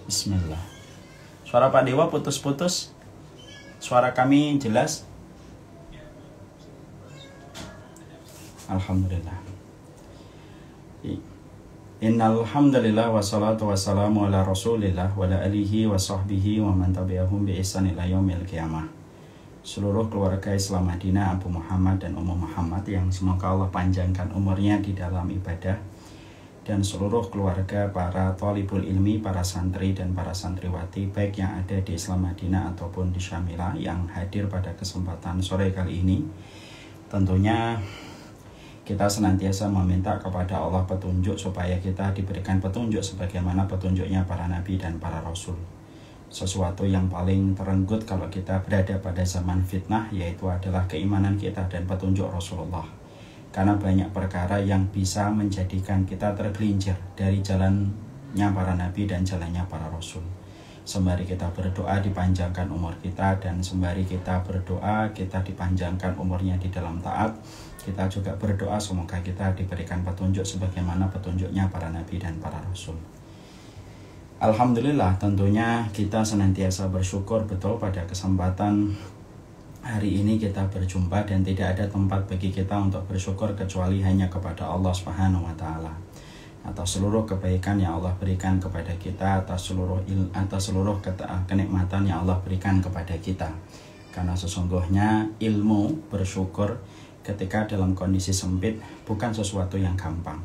Bismillah. Suara Pak Dewa putus-putus. Suara kami jelas? Alhamdulillah. Innal hamdalillah wassalatu wassalamu ala Rasulillah wa ala alihi wa sahbihi wa man tabi'ahum bi ihsan ila yaumil qiyamah. Seluruh keluarga Islam Madinah, Abu Muhammad dan Ummu Muhammad yang semoga Allah panjangkan umurnya di dalam ibadah, dan seluruh keluarga para thalibul ilmi, para santri dan para santriwati baik yang ada di Islam Madinah ataupun di Syamila yang hadir pada kesempatan sore kali ini. Tentunya kita senantiasa meminta kepada Allah petunjuk supaya kita diberikan petunjuk sebagaimana petunjuknya para nabi dan para rasul. Sesuatu yang paling terenggut kalau kita berada pada zaman fitnah yaitu adalah keimanan kita dan petunjuk Rasulullah. Karena banyak perkara yang bisa menjadikan kita tergelincir dari jalannya para nabi dan jalannya para rasul. Sembari kita berdoa dipanjangkan umur kita, dan sembari kita berdoa kita dipanjangkan umurnya di dalam taat, kita juga berdoa semoga kita diberikan petunjuk sebagaimana petunjuknya para nabi dan para rasul. Alhamdulillah, tentunya kita senantiasa bersyukur betul pada kesempatan hari ini kita berjumpa, dan tidak ada tempat bagi kita untuk bersyukur kecuali hanya kepada Allah Subhanahu wa taala atas seluruh kebaikan yang Allah berikan kepada kita, atas seluruh kenikmatan yang Allah berikan kepada kita. Karena sesungguhnya ilmu bersyukur ketika dalam kondisi sempit bukan sesuatu yang gampang.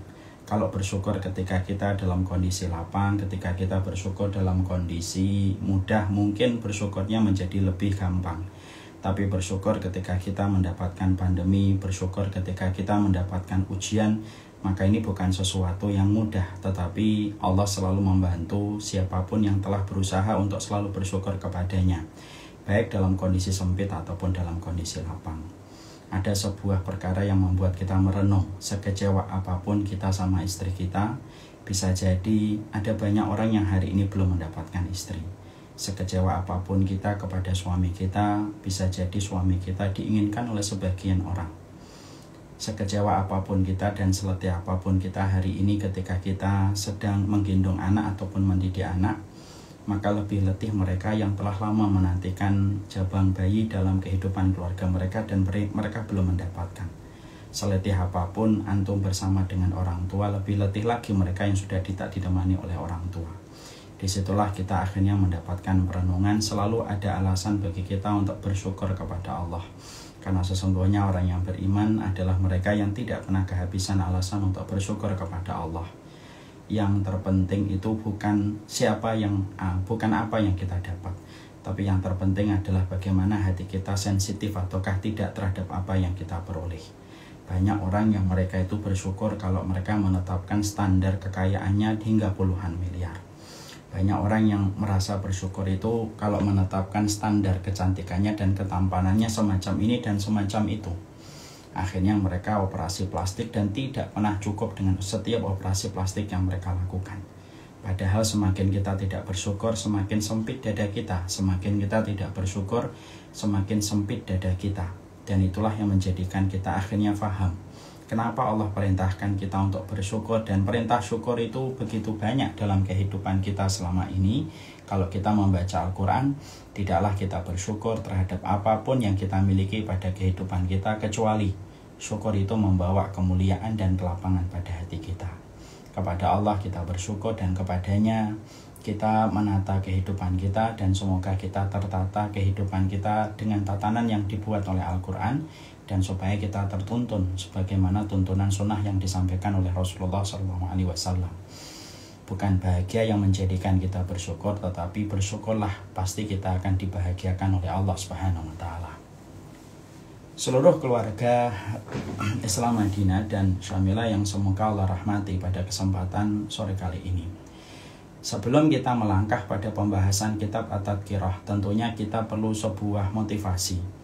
Kalau bersyukur ketika kita dalam kondisi lapang, ketika kita bersyukur dalam kondisi mudah, mungkin bersyukurnya menjadi lebih gampang. Tapi bersyukur ketika kita mendapatkan pandemi, bersyukur ketika kita mendapatkan ujian, maka ini bukan sesuatu yang mudah. Tetapi Allah selalu membantu siapapun yang telah berusaha untuk selalu bersyukur kepadanya, baik dalam kondisi sempit ataupun dalam kondisi lapang. Ada sebuah perkara yang membuat kita merenung, sekecewa apapun kita sama istri kita, bisa jadi ada banyak orang yang hari ini belum mendapatkan istri. Sekecewa apapun kita kepada suami kita, bisa jadi suami kita diinginkan oleh sebagian orang. Sekecewa apapun kita dan seletih apapun kita hari ini ketika kita sedang menggendong anak ataupun mendidik anak, maka lebih letih mereka yang telah lama menantikan jabang bayi dalam kehidupan keluarga mereka dan mereka belum mendapatkan. Seletih apapun antum bersama dengan orang tua, lebih letih lagi mereka yang sudah tidak ditemani oleh orang tua. Disitulah kita akhirnya mendapatkan perenungan. Selalu ada alasan bagi kita untuk bersyukur kepada Allah, karena sesungguhnya orang yang beriman adalah mereka yang tidak pernah kehabisan alasan untuk bersyukur kepada Allah. Yang terpenting itu bukan bukan apa yang kita dapat, tapi yang terpenting adalah bagaimana hati kita sensitif ataukah tidak terhadap apa yang kita peroleh. Banyak orang yang mereka itu bersyukur kalau mereka menetapkan standar kekayaannya hingga puluhan miliar. Banyak orang yang merasa bersyukur itu kalau menetapkan standar kecantikannya dan ketampanannya semacam ini dan semacam itu. Akhirnya mereka operasi plastik dan tidak pernah cukup dengan setiap operasi plastik yang mereka lakukan. Padahal semakin kita tidak bersyukur, semakin sempit dada kita. Semakin kita tidak bersyukur, semakin sempit dada kita. Dan itulah yang menjadikan kita akhirnya faham kenapa Allah perintahkan kita untuk bersyukur, dan perintah syukur itu begitu banyak dalam kehidupan kita selama ini. Kalau kita membaca Al-Quran, tidaklah kita bersyukur terhadap apapun yang kita miliki pada kehidupan kita, kecuali syukur itu membawa kemuliaan dan kelapangan pada hati kita. Kepada Allah kita bersyukur, dan kepadanya kita menata kehidupan kita, dan semoga kita tertata kehidupan kita dengan tatanan yang dibuat oleh Al-Quran, dan supaya kita tertuntun sebagaimana tuntunan sunnah yang disampaikan oleh Rasulullah SAW. Bukan bahagia yang menjadikan kita bersyukur, tetapi bersyukurlah pasti kita akan dibahagiakan oleh Allah Subhanahu wa taala. Seluruh keluarga Islam Madinah dan Syamila yang semoga Allah rahmati pada kesempatan sore kali ini. Sebelum kita melangkah pada pembahasan kitab At-Tadhkirah, tentunya kita perlu sebuah motivasi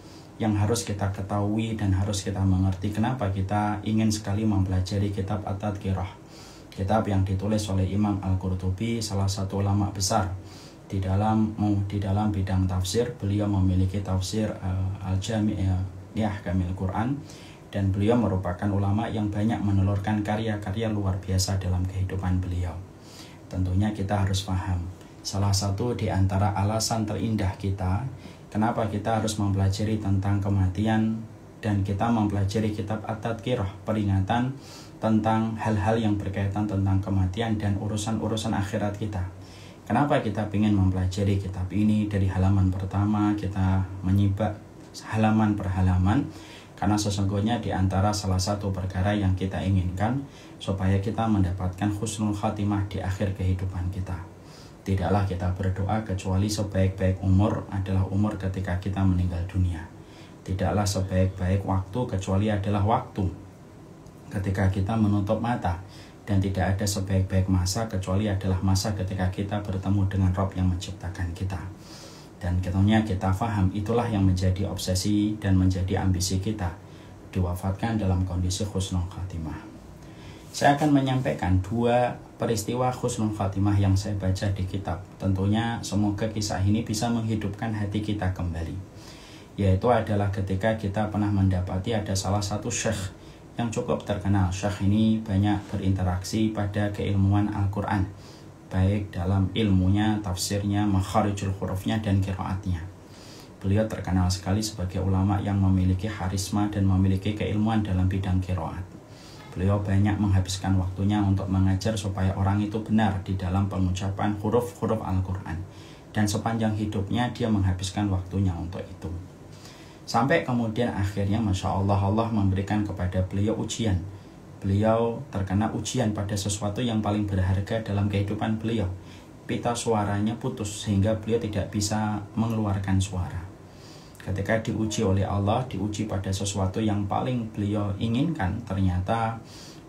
yang harus kita ketahui dan harus kita mengerti kenapa kita ingin sekali mempelajari kitab At-Tadhkirah. Kitab yang ditulis oleh Imam Al-Qurtubi, salah satu ulama besar di dalam bidang tafsir. Beliau memiliki tafsir Al-Jami' li Ahkamil Quran, dan beliau merupakan ulama yang banyak menelurkan karya-karya luar biasa dalam kehidupan beliau. Tentunya kita harus paham Salah satu di antara alasan terindah kita kenapa kita harus mempelajari tentang kematian dan kita mempelajari kitab At-Tadhkirah, peringatan tentang hal-hal yang berkaitan tentang kematian dan urusan-urusan akhirat kita. Kenapa kita ingin mempelajari kitab ini dari halaman pertama kita menyibak halaman per halaman? Karena sesungguhnya di antara salah satu perkara yang kita inginkan supaya kita mendapatkan husnul khatimah di akhir kehidupan kita. Tidaklah kita berdoa kecuali sebaik-baik umur adalah umur ketika kita meninggal dunia. Tidaklah sebaik-baik waktu kecuali adalah waktu ketika kita menutup mata. Dan tidak ada sebaik-baik masa kecuali adalah masa ketika kita bertemu dengan Rabb yang menciptakan kita. Dan tentunya kita faham itulah yang menjadi obsesi dan menjadi ambisi kita, diwafatkan dalam kondisi husnul khatimah. Saya akan menyampaikan 2 peristiwa husnul khatimah yang saya baca di kitab. Tentunya semoga kisah ini bisa menghidupkan hati kita kembali. Yaitu adalah ketika kita pernah mendapati ada salah satu syekh yang cukup terkenal. Syekh ini banyak berinteraksi pada keilmuan Al-Quran, baik dalam ilmunya, tafsirnya, makharijul hurufnya, dan qiraatnya. Beliau terkenal sekali sebagai ulama yang memiliki harisma dan memiliki keilmuan dalam bidang qiraat. Beliau banyak menghabiskan waktunya untuk mengajar supaya orang itu benar di dalam pengucapan huruf-huruf Al-Quran. Dan sepanjang hidupnya dia menghabiskan waktunya untuk itu. Sampai kemudian akhirnya Masya Allah, Allah memberikan kepada beliau ujian. Beliau terkena ujian pada sesuatu yang paling berharga dalam kehidupan beliau. Pita suaranya putus sehingga beliau tidak bisa mengeluarkan suara. Ketika diuji oleh Allah, diuji pada sesuatu yang paling beliau inginkan, ternyata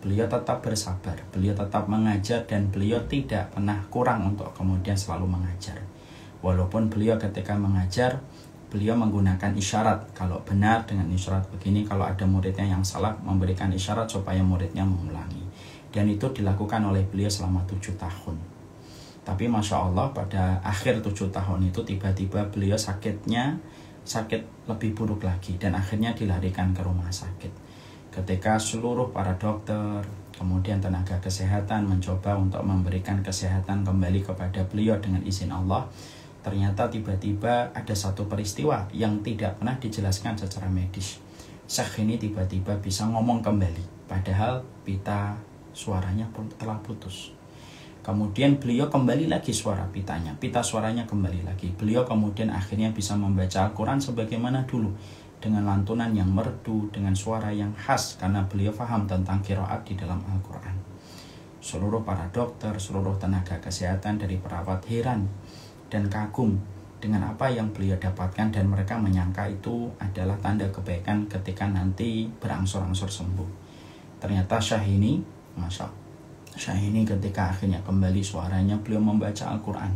beliau tetap bersabar, beliau tetap mengajar dan beliau tidak pernah kurang untuk kemudian selalu mengajar. Walaupun beliau ketika mengajar, beliau menggunakan isyarat. Kalau benar dengan isyarat begini, kalau ada muridnya yang salah, memberikan isyarat supaya muridnya mengulangi. Dan itu dilakukan oleh beliau selama 7 tahun. Tapi Masya Allah pada akhir 7 tahun itu tiba-tiba beliau sakit lebih buruk lagi dan akhirnya dilarikan ke rumah sakit. Ketika seluruh para dokter, kemudian tenaga kesehatan mencoba untuk memberikan kesehatan kembali kepada beliau dengan izin Allah, ternyata tiba-tiba ada satu peristiwa yang tidak pernah dijelaskan secara medis. Syekh ini tiba-tiba bisa ngomong kembali, padahal pita suaranya telah putus. Kemudian beliau kembali lagi pita suaranya kembali lagi. Beliau kemudian akhirnya bisa membaca Al-Quran sebagaimana dulu, dengan lantunan yang merdu, dengan suara yang khas, karena beliau paham tentang qiraat di dalam Al-Quran. Seluruh para dokter, seluruh tenaga kesehatan dari perawat heran dan kagum dengan apa yang beliau dapatkan, dan mereka menyangka itu adalah tanda kebaikan ketika nanti berangsur-angsur sembuh. Ternyata Syekh ini ketika akhirnya kembali suaranya, beliau membaca Al-Quran.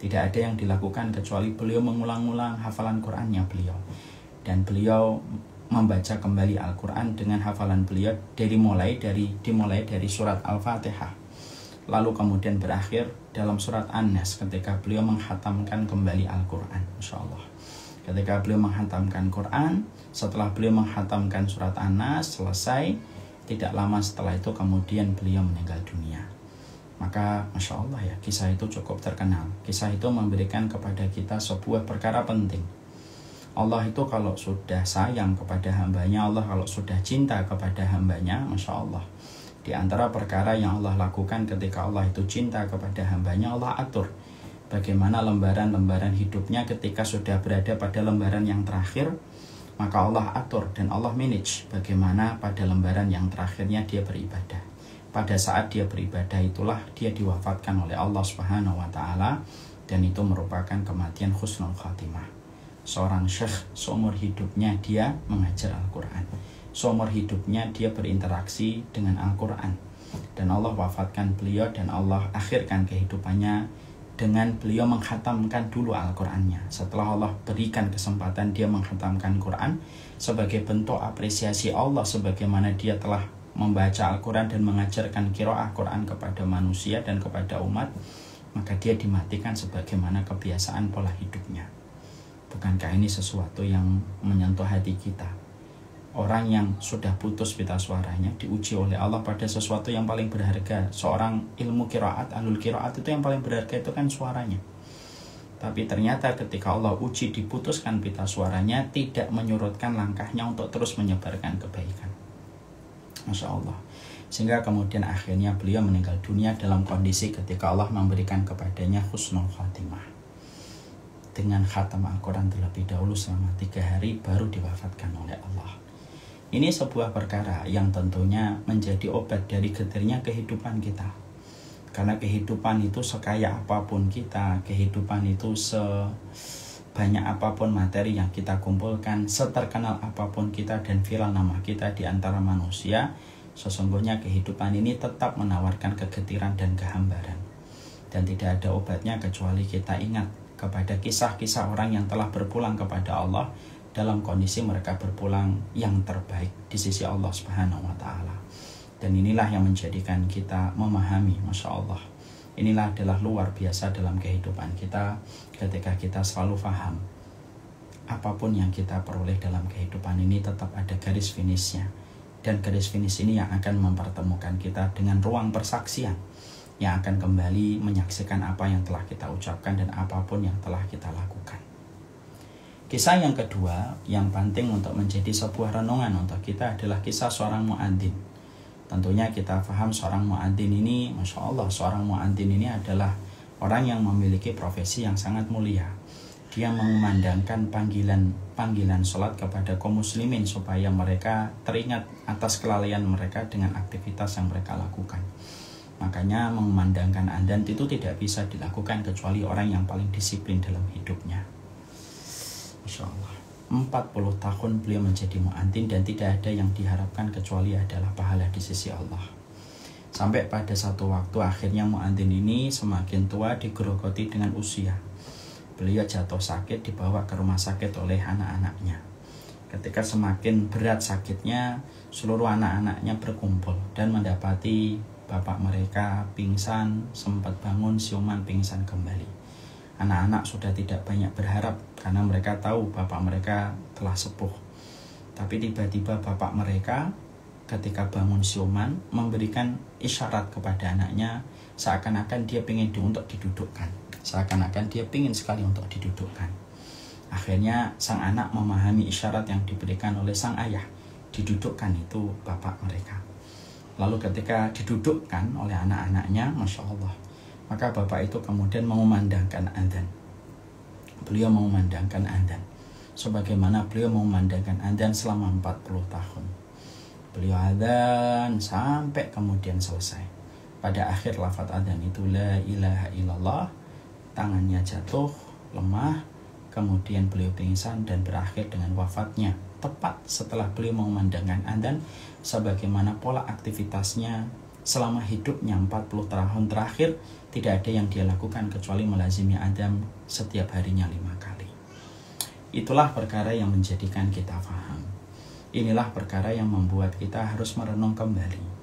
Tidak ada yang dilakukan kecuali beliau mengulang-ulang hafalan Qurannya beliau. Dan beliau membaca kembali Al-Quran dengan hafalan beliau dimulai dari surat Al-Fatihah. Lalu kemudian berakhir dalam surat An-Nas ketika beliau menghatamkan kembali Al-Quran. Masya Allah. Ketika beliau menghatamkan Quran, setelah beliau menghatamkan surat An-Nas selesai, tidak lama setelah itu kemudian beliau meninggal dunia. Maka Masya Allah ya, kisah itu cukup terkenal. Kisah itu memberikan kepada kita sebuah perkara penting. Allah itu kalau sudah sayang kepada hambanya, Allah kalau sudah cinta kepada hambanya, Masya Allah, di antara perkara yang Allah lakukan ketika Allah itu cinta kepada hambanya, Allah atur bagaimana lembaran-lembaran hidupnya ketika sudah berada pada lembaran yang terakhir. Maka Allah atur dan Allah manage bagaimana pada lembaran yang terakhirnya dia beribadah. Pada saat dia beribadah itulah dia diwafatkan oleh Allah Subhanahu wa Ta'ala, dan itu merupakan kematian husnul khatimah. Seorang syekh seumur hidupnya dia mengajar Al-Quran, seumur hidupnya dia berinteraksi dengan Al-Quran, dan Allah wafatkan beliau dan Allah akhirkan kehidupannya dengan beliau menghatamkan dulu Al-Qurannya. Setelah Allah berikan kesempatan dia menghatamkan Quran sebagai bentuk apresiasi Allah sebagaimana dia telah membaca Al-Quran dan mengajarkan qiraah Quran kepada manusia dan kepada umat, maka dia dimatikan sebagaimana kebiasaan pola hidupnya. Bukankah ini sesuatu yang menyentuh hati kita? Orang yang sudah putus pita suaranya diuji oleh Allah pada sesuatu yang paling berharga. Seorang ilmu qiraat, ahlul qiraat itu yang paling berharga itu kan suaranya. Tapi ternyata ketika Allah uji diputuskan pita suaranya, tidak menyurutkan langkahnya untuk terus menyebarkan kebaikan. Masya Allah. Sehingga kemudian akhirnya beliau meninggal dunia dalam kondisi ketika Allah memberikan kepadanya husnul khatimah, dengan khatam Al-Quran terlebih dahulu selama 3 hari baru diwafatkan oleh Allah. Ini sebuah perkara yang tentunya menjadi obat dari getirnya kehidupan kita. Karena kehidupan itu sekaya apapun kita, kehidupan itu sebanyak apapun materi yang kita kumpulkan, seterkenal apapun kita dan viral nama kita di antara manusia, sesungguhnya kehidupan ini tetap menawarkan kegetiran dan kehambaran. Dan tidak ada obatnya kecuali kita ingat kepada kisah-kisah orang yang telah berpulang kepada Allah dalam kondisi mereka berpulang yang terbaik di sisi Allah Subhanahu wa Ta'ala. Dan inilah yang menjadikan kita memahami, Masya Allah, inilah adalah luar biasa dalam kehidupan kita ketika kita selalu paham apapun yang kita peroleh dalam kehidupan ini tetap ada garis finishnya. Dan garis finish ini yang akan mempertemukan kita dengan ruang persaksian, yang akan kembali menyaksikan apa yang telah kita ucapkan dan apapun yang telah kita lakukan. Kisah yang kedua yang penting untuk menjadi sebuah renungan untuk kita adalah kisah seorang muadzin. Tentunya kita paham seorang muadzin ini, Masya Allah, seorang muadzin ini adalah orang yang memiliki profesi yang sangat mulia. Dia mengumandangkan panggilan sholat kepada kaum muslimin supaya mereka teringat atas kelalaian mereka dengan aktivitas yang mereka lakukan. Makanya mengumandangkan adzan itu tidak bisa dilakukan kecuali orang yang paling disiplin dalam hidupnya. Masya Allah, 40 tahun beliau menjadi muadzin dan tidak ada yang diharapkan kecuali adalah pahala di sisi Allah. Sampai pada satu waktu akhirnya muadzin ini semakin tua, digerogoti dengan usia. Beliau jatuh sakit, dibawa ke rumah sakit oleh anak-anaknya. Ketika semakin berat sakitnya, seluruh anak-anaknya berkumpul dan mendapati bapak mereka pingsan, sempat bangun, siuman, pingsan kembali. Anak-anak sudah tidak banyak berharap karena mereka tahu bapak mereka telah sepuh. Tapi tiba-tiba bapak mereka ketika bangun siuman memberikan isyarat kepada anaknya seakan-akan dia ingin untuk didudukkan. Seakan-akan dia ingin sekali untuk didudukkan. Akhirnya sang anak memahami isyarat yang diberikan oleh sang ayah. Didudukkan itu bapak mereka. Lalu ketika didudukkan oleh anak-anaknya, Masya Allah, maka bapak itu kemudian mengumandangkan adzan. Beliau mengumandangkan adzan sebagaimana beliau mengumandangkan adzan selama 40 tahun. Beliau adzan sampai kemudian selesai. Pada akhir lafaz adzan itu la ilaha illallah, tangannya jatuh, lemah, kemudian beliau pingsan dan berakhir dengan wafatnya tepat setelah beliau mengumandangkan adzan sebagaimana pola aktivitasnya selama hidupnya 40 tahun terakhir. Tidak ada yang dia lakukan kecuali melazimi adzan setiap harinya 5 kali. Itulah perkara yang menjadikan kita paham. Inilah perkara yang membuat kita harus merenung kembali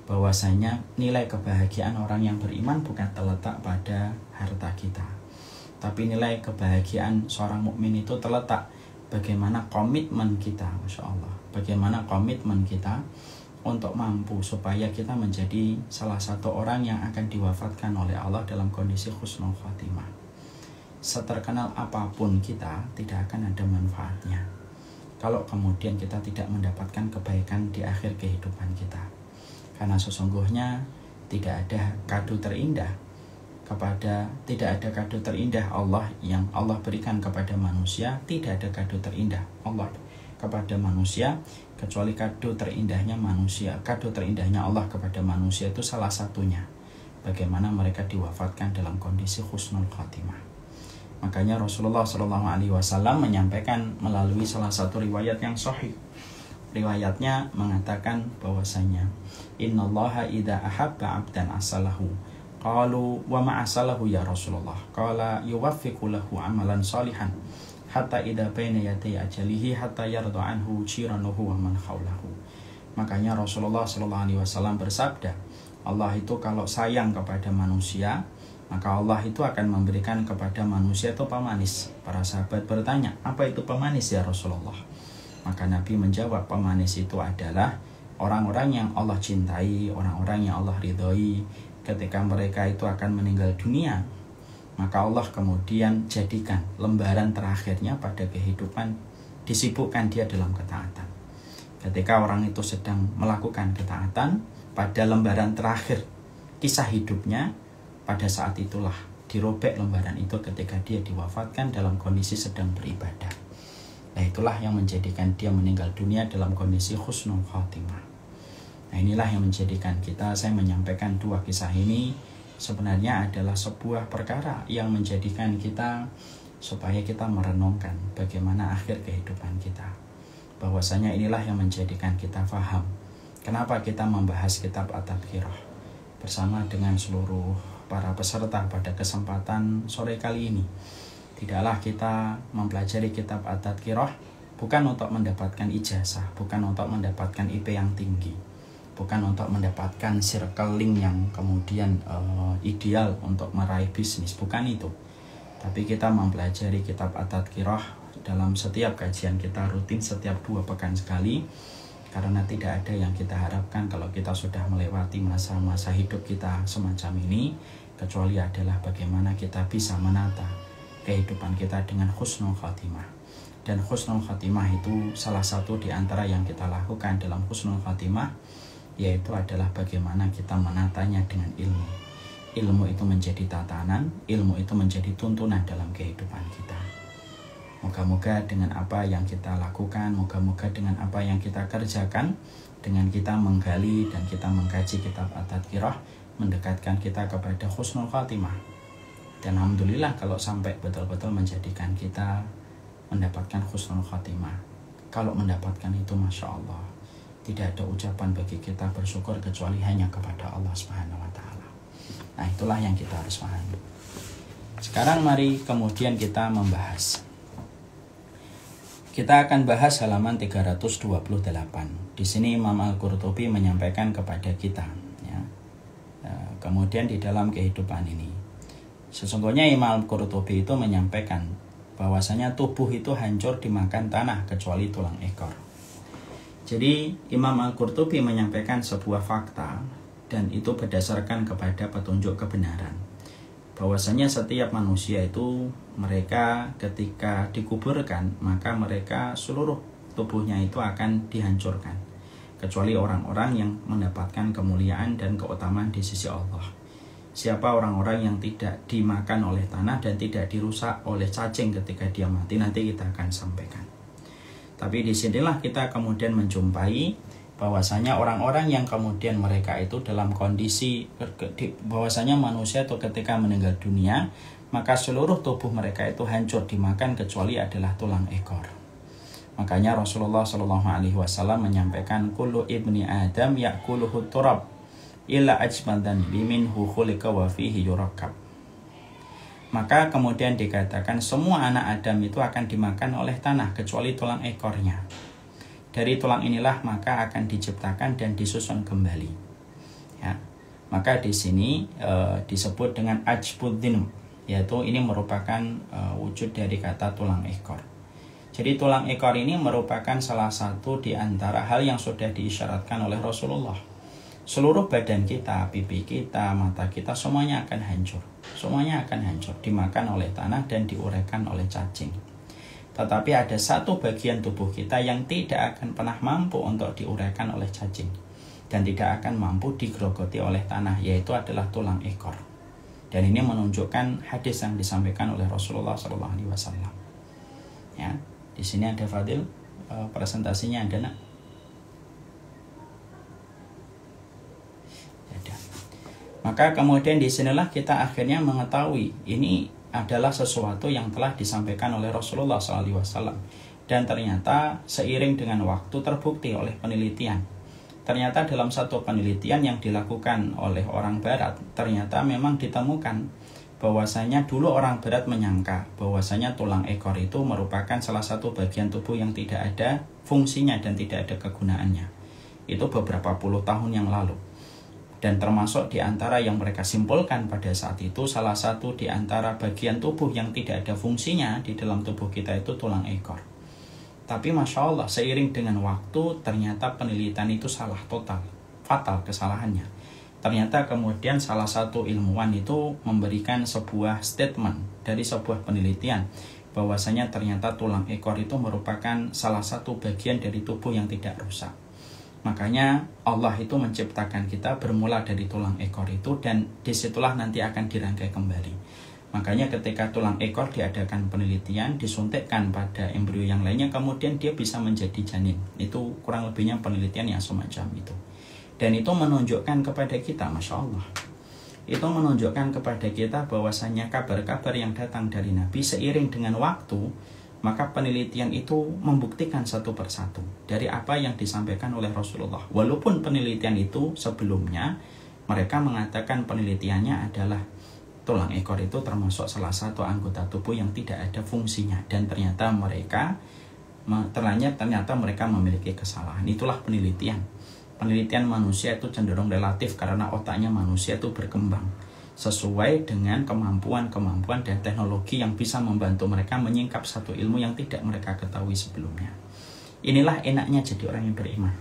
bahwasanya nilai kebahagiaan orang yang beriman bukan terletak pada harta kita, tapi nilai kebahagiaan seorang mukmin itu terletak bagaimana komitmen kita, Masya Allah, bagaimana komitmen kita untuk mampu supaya kita menjadi salah satu orang yang akan diwafatkan oleh Allah dalam kondisi husnul khatimah. Seterkenal apapun kita tidak akan ada manfaatnya kalau kemudian kita tidak mendapatkan kebaikan di akhir kehidupan kita. Karena sesungguhnya tidak ada kado terindah Allah yang Allah berikan kepada manusia. Tidak ada kado terindah Allah kepada manusia kecuali kado terindahnya manusia. Kado terindahnya Allah kepada manusia itu salah satunya bagaimana mereka diwafatkan dalam kondisi husnul khatimah. Makanya Rasulullah SAW menyampaikan melalui salah satu riwayat yang sahih. Riwayatnya mengatakan bahwasanya innallaha idza ahabba 'abdan asalahu. Qalu wa ma asalahu ya Rasulullah? Qala yuwaffiqu lahu amalan salihan hatta idza baina yaday ajalihi hatta yarda anhu jiranuhu wa man haulahu. Makanya Rasulullah SAW bersabda, Allah itu kalau sayang kepada manusia, maka Allah itu akan memberikan kepada manusia itu pemanis. Para sahabat bertanya, apa itu pemanis ya Rasulullah? Maka Nabi menjawab, pemanis itu adalah orang-orang yang Allah cintai, orang-orang yang Allah ridhoi. Ketika mereka itu akan meninggal dunia, maka Allah kemudian jadikan lembaran terakhirnya pada kehidupan, disibukkan dia dalam ketaatan. Ketika orang itu sedang melakukan ketaatan, pada lembaran terakhir kisah hidupnya, pada saat itulah dirobek lembaran itu ketika dia diwafatkan dalam kondisi sedang beribadah. Nah, itulah yang menjadikan dia meninggal dunia dalam kondisi husnul khatimah. Nah, inilah yang menjadikan saya menyampaikan dua kisah ini sebenarnya adalah sebuah perkara yang menjadikan kita supaya kita merenungkan bagaimana akhir kehidupan kita. Bahwasanya inilah yang menjadikan kita faham kenapa kita membahas kitab At-Tadhkirah bersama dengan seluruh para peserta pada kesempatan sore kali ini. Tidaklah kita mempelajari kitab At-Tadhkirah bukan untuk mendapatkan ijazah, bukan untuk mendapatkan IP yang tinggi, bukan untuk mendapatkan circling yang kemudian ideal untuk meraih bisnis, bukan itu. Tapi kita mempelajari kitab At-Tadhkirah dalam setiap kajian kita rutin setiap 2 pekan sekali, karena tidak ada yang kita harapkan kalau kita sudah melewati masa-masa hidup kita semacam ini, kecuali adalah bagaimana kita bisa menata kehidupan kita dengan husnul khatimah. Dan husnul khatimah itu salah satu di antara yang kita lakukan dalam husnul khatimah, yaitu adalah bagaimana kita menatanya dengan ilmu. Ilmu itu menjadi tatanan, ilmu itu menjadi tuntunan dalam kehidupan kita. Moga-moga dengan apa yang kita lakukan, moga-moga dengan apa yang kita kerjakan, dengan kita menggali dan kita mengkaji kitab At-Tadhkirah, mendekatkan kita kepada husnul khatimah. Dan alhamdulillah kalau sampai betul-betul menjadikan kita mendapatkan husnul khatimah. Kalau mendapatkan itu Masya Allah, tidak ada ucapan bagi kita bersyukur kecuali hanya kepada Allah Subhanahu wa Ta'ala. Nah, itulah yang kita harus pahami. Sekarang mari kemudian kita membahas. Kita akan bahas halaman 328. Di sini Imam Al-Qurtubi menyampaikan kepada kita, ya, kemudian di dalam kehidupan ini, sesungguhnya Imam Al-Qurtubi itu menyampaikan bahwasanya tubuh itu hancur dimakan tanah kecuali tulang ekor. Jadi Imam Al-Qurtubi menyampaikan sebuah fakta, dan itu berdasarkan kepada petunjuk kebenaran, bahwasanya setiap manusia itu mereka ketika dikuburkan, maka mereka seluruh tubuhnya itu akan dihancurkan, kecuali orang-orang yang mendapatkan kemuliaan dan keutamaan di sisi Allah. Siapa orang-orang yang tidak dimakan oleh tanah dan tidak dirusak oleh cacing ketika dia mati, nanti kita akan sampaikan. Tapi disinilah kita kemudian menjumpai bahwasanya orang-orang yang kemudian mereka itu dalam kondisi bahwasanya manusia itu ketika meninggal dunia, maka seluruh tubuh mereka itu hancur dimakan kecuali adalah tulang ekor. Makanya Rasulullah SAW menyampaikan, kullu ibni Adam ya'kuluhu turab illa ajmadan biminhu khuliqa wa fihi yurakkab. Maka kemudian dikatakan semua anak Adam itu akan dimakan oleh tanah kecuali tulang ekornya. Dari tulang inilah maka akan diciptakan dan disusun kembali. Ya. Maka di sini disebut dengan ajbuddin, yaitu ini merupakan wujud dari kata tulang ekor. Jadi tulang ekor ini merupakan salah satu di antara hal yang sudah diisyaratkan oleh Rasulullah. Seluruh badan kita, pipi kita, mata kita, semuanya akan hancur. Semuanya akan hancur, dimakan oleh tanah dan diuraikan oleh cacing. Tetapi ada satu bagian tubuh kita yang tidak akan pernah mampu untuk diuraikan oleh cacing dan tidak akan mampu digerogoti oleh tanah, yaitu adalah tulang ekor. Dan ini menunjukkan hadis yang disampaikan oleh Rasulullah SAW. Ya, di sini ada Fadil, presentasinya ada nak? Ada. Maka kemudian di sinilah kita akhirnya mengetahui ini adalah sesuatu yang telah disampaikan oleh Rasulullah SAW. Dan ternyata seiring dengan waktu terbukti oleh penelitian. Ternyata dalam satu penelitian yang dilakukan oleh orang Barat, ternyata memang ditemukan bahwasanya dulu orang Barat menyangka bahwasanya tulang ekor itu merupakan salah satu bagian tubuh yang tidak ada fungsinya dan tidak ada kegunaannya. Itu beberapa puluh tahun yang lalu. Dan termasuk di antara yang mereka simpulkan pada saat itu, salah satu di antara bagian tubuh yang tidak ada fungsinya di dalam tubuh kita itu tulang ekor. Tapi Masya Allah, seiring dengan waktu ternyata penelitian itu salah total, fatal kesalahannya. Ternyata kemudian salah satu ilmuwan itu memberikan sebuah statement dari sebuah penelitian bahwasanya ternyata tulang ekor itu merupakan salah satu bagian dari tubuh yang tidak rusak. Makanya Allah itu menciptakan kita bermula dari tulang ekor itu, dan disitulah nanti akan dirangkai kembali. Makanya ketika tulang ekor diadakan penelitian, disuntikkan pada embrio yang lainnya, kemudian dia bisa menjadi janin. Itu kurang lebihnya penelitian yang semacam itu. Dan itu menunjukkan kepada kita, Masya Allah, itu menunjukkan kepada kita bahwasanya kabar-kabar yang datang dari Nabi seiring dengan waktu, maka penelitian itu membuktikan satu persatu dari apa yang disampaikan oleh Rasulullah. Walaupun penelitian itu sebelumnya mereka mengatakan penelitiannya adalah tulang ekor itu termasuk salah satu anggota tubuh yang tidak ada fungsinya, dan ternyata mereka memiliki kesalahan. Itulah penelitian. Penelitian manusia itu cenderung relatif karena otaknya manusia itu berkembang sesuai dengan kemampuan dan teknologi yang bisa membantu mereka menyingkap satu ilmu yang tidak mereka ketahui sebelumnya. Inilah enaknya jadi orang yang beriman.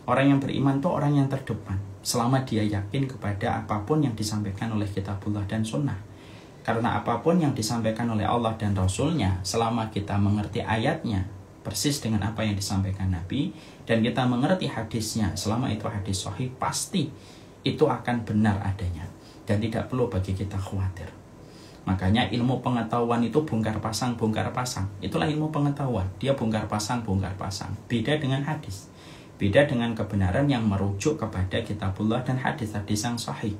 Orang yang beriman itu orang yang terdepan selama dia yakin kepada apapun yang disampaikan oleh kitabullah dan sunnah. Karena apapun yang disampaikan oleh Allah dan Rasulnya, selama kita mengerti ayatnya persis dengan apa yang disampaikan Nabi, dan kita mengerti hadisnya selama itu hadis sahih, pasti itu akan benar adanya dan tidak perlu bagi kita khawatir. Makanya ilmu pengetahuan itu bongkar pasang. Itulah ilmu pengetahuan. Dia bongkar pasang. Beda dengan hadis. Beda dengan kebenaran yang merujuk kepada kitabullah dan hadis-hadis yang sahih.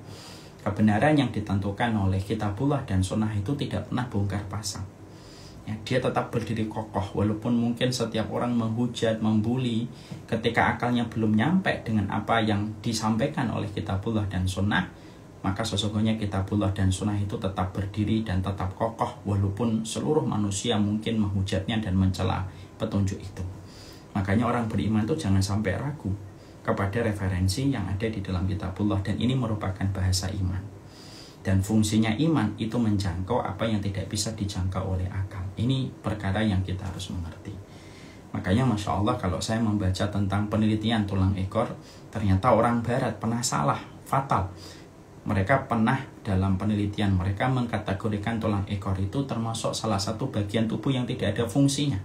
Kebenaran yang ditentukan oleh kitabullah dan sunnah itu tidak pernah bongkar pasang. Ya, dia tetap berdiri kokoh walaupun mungkin setiap orang menghujat, membuli ketika akalnya belum nyampe dengan apa yang disampaikan oleh kitabullah dan sunnah. Maka sesungguhnya kitabullah dan sunnah itu tetap berdiri dan tetap kokoh walaupun seluruh manusia mungkin menghujatnya dan mencela petunjuk itu. Makanya orang beriman itu jangan sampai ragu kepada referensi yang ada di dalam kitabullah, dan ini merupakan bahasa iman. Dan fungsinya iman itu menjangkau apa yang tidak bisa dijangkau oleh akal. Ini perkara yang kita harus mengerti. Makanya Masya Allah, kalau saya membaca tentang penelitian tulang ekor, ternyata orang barat pernah salah, fatal. Mereka pernah dalam penelitian mereka mengkategorikan tulang ekor itu termasuk salah satu bagian tubuh yang tidak ada fungsinya.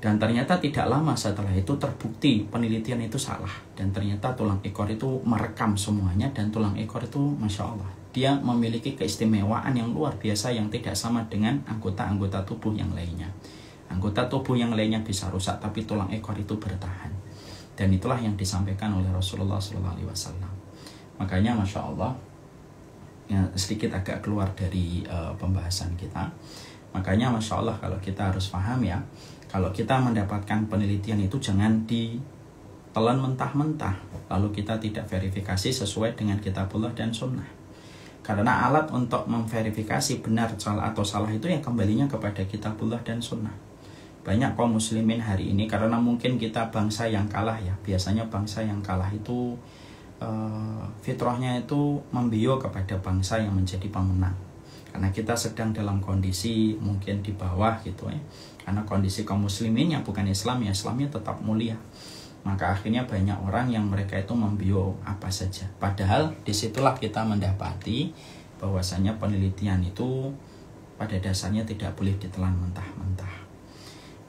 Dan ternyata tidak lama setelah itu terbukti penelitian itu salah. Dan ternyata tulang ekor itu merekam semuanya, dan tulang ekor itu Masya Allah, dia memiliki keistimewaan yang luar biasa yang tidak sama dengan anggota-anggota tubuh yang lainnya. Anggota tubuh yang lainnya bisa rusak, tapi tulang ekor itu bertahan. Dan itulah yang disampaikan oleh Rasulullah SAW. Makanya Masya Allah, ya, sedikit agak keluar dari pembahasan kita. Makanya Masya Allah, kalau kita harus paham ya, kalau kita mendapatkan penelitian itu jangan ditelan mentah-mentah, lalu kita tidak verifikasi sesuai dengan kitabullah dan sunnah. Karena alat untuk memverifikasi benar atau salah itu yang kembalinya kepada kitabullah dan sunnah. Banyak kaum muslimin hari ini, karena mungkin kita bangsa yang kalah ya, biasanya bangsa yang kalah itu fitrahnya itu membiyo kepada bangsa yang menjadi pemenang. Karena kita sedang dalam kondisi mungkin di bawah gitu ya. Karena kondisi kaum muslimin yang bukan Islam ya, Islamnya tetap mulia. Maka akhirnya banyak orang yang mereka itu membio apa saja. Padahal disitulah kita mendapati bahwasanya penelitian itu pada dasarnya tidak boleh ditelan mentah-mentah.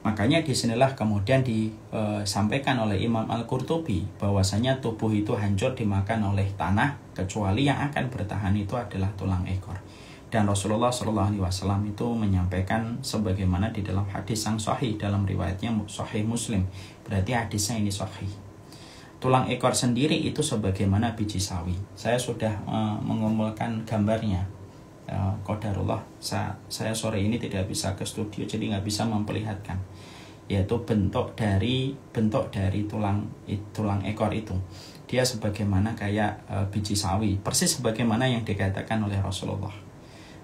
Makanya disinilah kemudian disampaikan oleh Imam Al-Qurtubi bahwasanya tubuh itu hancur dimakan oleh tanah, kecuali yang akan bertahan itu adalah tulang ekor. Dan Rasulullah SAW itu menyampaikan sebagaimana di dalam hadis yang sahih, dalam riwayatnya sahih Muslim. Berarti hadisnya ini sahih. Tulang ekor sendiri itu sebagaimana biji sawi. Saya sudah mengumpulkan gambarnya. Qadarullah, saya sore ini tidak bisa ke studio, jadi nggak bisa memperlihatkan. Yaitu bentuk dari tulang ekor itu. Dia sebagaimana kayak biji sawi, persis sebagaimana yang dikatakan oleh Rasulullah.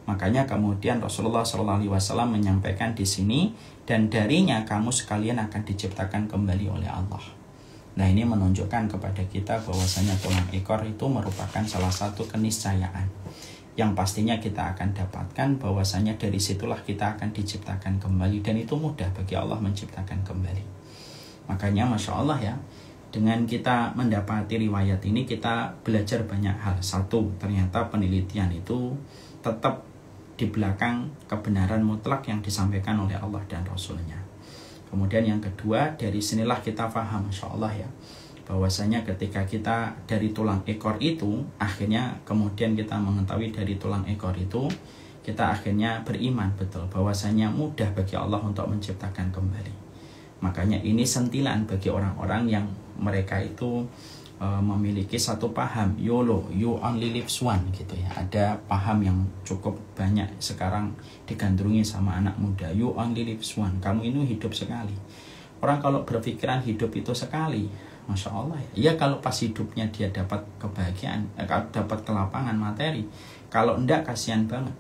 Makanya kemudian Rasulullah SAW menyampaikan di sini, dan darinya kamu sekalian akan diciptakan kembali oleh Allah. Nah, ini menunjukkan kepada kita bahwasanya tulang ekor itu merupakan salah satu keniscayaan yang pastinya kita akan dapatkan bahwasanya dari situlah kita akan diciptakan kembali, dan itu mudah bagi Allah menciptakan kembali. Makanya Masya Allah ya, dengan kita mendapati riwayat ini kita belajar banyak hal. Satu, ternyata penelitian itu tetap di belakang kebenaran mutlak yang disampaikan oleh Allah dan Rasulnya. Kemudian yang kedua, dari sinilah kita paham Masya Allah ya, bahwasanya ketika kita dari tulang ekor itu, akhirnya kemudian kita mengetahui dari tulang ekor itu, kita akhirnya beriman betul bahwasanya mudah bagi Allah untuk menciptakan kembali. Makanya ini sentilan bagi orang-orang yang mereka itu memiliki satu paham YOLO, you only live once gitu ya. Ada paham yang cukup banyak sekarang digandrungi sama anak muda, you only live once, kamu ini hidup sekali. Orang kalau berpikiran hidup itu sekali, Masya Allah ya, kalau pas hidupnya dia dapat kebahagiaan, dapat kelapangan materi. Kalau enggak, kasihan banget.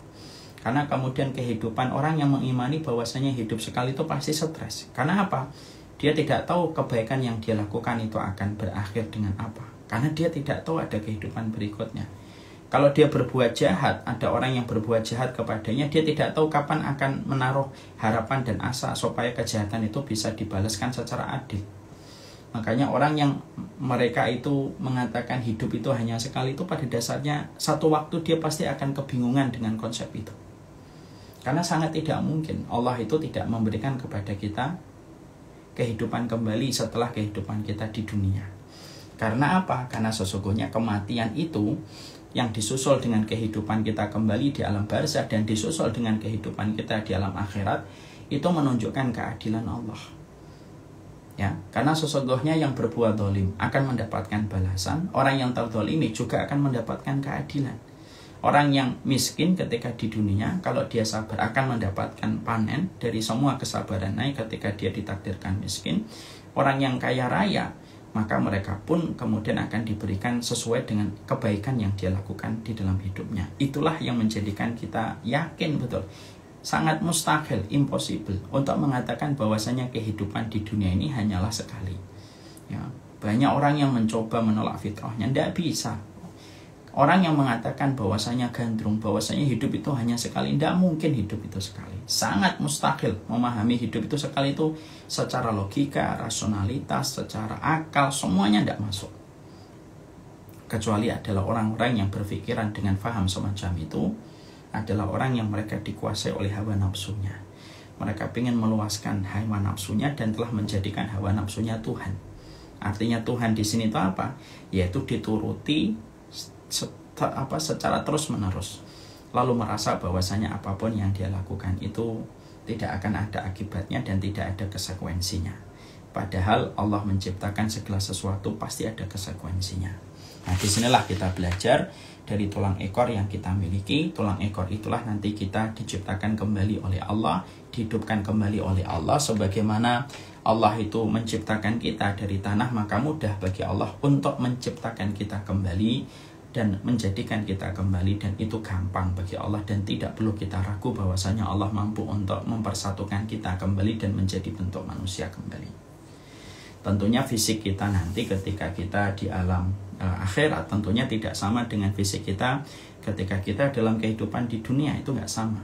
Karena kemudian kehidupan orang yang mengimani bahwasanya hidup sekali itu pasti stres. Karena apa? Dia tidak tahu kebaikan yang dia lakukan itu akan berakhir dengan apa. Karena dia tidak tahu ada kehidupan berikutnya. Kalau dia berbuat jahat, ada orang yang berbuat jahat kepadanya, dia tidak tahu kapan akan menaruh harapan dan asa supaya kejahatan itu bisa dibalaskan secara adil. Makanya orang yang mereka itu mengatakan hidup itu hanya sekali, itu pada dasarnya satu waktu dia pasti akan kebingungan dengan konsep itu. Karena sangat tidak mungkin Allah itu tidak memberikan kepada kita kehidupan kembali setelah kehidupan kita di dunia. Karena apa? Karena sesungguhnya kematian itu yang disusul dengan kehidupan kita kembali di alam barzakh dan disusul dengan kehidupan kita di alam akhirat, itu menunjukkan keadilan Allah. Ya, karena sesungguhnya yang berbuat zalim akan mendapatkan balasan, orang yang terzalimi juga akan mendapatkan keadilan. Orang yang miskin ketika di dunia, kalau dia sabar akan mendapatkan panen dari semua kesabarannya ketika dia ditakdirkan miskin. Orang yang kaya raya, maka mereka pun kemudian akan diberikan sesuai dengan kebaikan yang dia lakukan di dalam hidupnya. Itulah yang menjadikan kita yakin betul, sangat mustahil, impossible untuk mengatakan bahwasanya kehidupan di dunia ini hanyalah sekali. Ya, banyak orang yang mencoba menolak fitrahnya, tidak bisa. Orang yang mengatakan bahwasanya gandrung, bahwasanya hidup itu hanya sekali, tidak mungkin hidup itu sekali. Sangat mustahil memahami hidup itu sekali itu secara logika, rasionalitas, secara akal, semuanya tidak masuk. Kecuali adalah orang-orang yang berpikiran dengan faham semacam itu, adalah orang yang mereka dikuasai oleh hawa nafsunya. Mereka ingin meluaskan hawa nafsunya dan telah menjadikan hawa nafsunya Tuhan. Artinya Tuhan di sini itu apa? Yaitu dituruti secara terus menerus, lalu merasa bahwasanya apapun yang dia lakukan itu tidak akan ada akibatnya dan tidak ada konsekuensinya. Padahal Allah menciptakan segala sesuatu pasti ada konsekuensinya. Nah, disinilah kita belajar dari tulang ekor yang kita miliki. Tulang ekor itulah nanti kita diciptakan kembali oleh Allah, dihidupkan kembali oleh Allah. Sebagaimana Allah itu menciptakan kita dari tanah, maka mudah bagi Allah untuk menciptakan kita kembali dan menjadikan kita kembali, dan itu gampang bagi Allah dan tidak perlu kita ragu bahwasanya Allah mampu untuk mempersatukan kita kembali dan menjadi bentuk manusia kembali. Tentunya fisik kita nanti ketika kita di alam akhirat tentunya tidak sama dengan fisik kita ketika kita dalam kehidupan di dunia, itu nggak sama.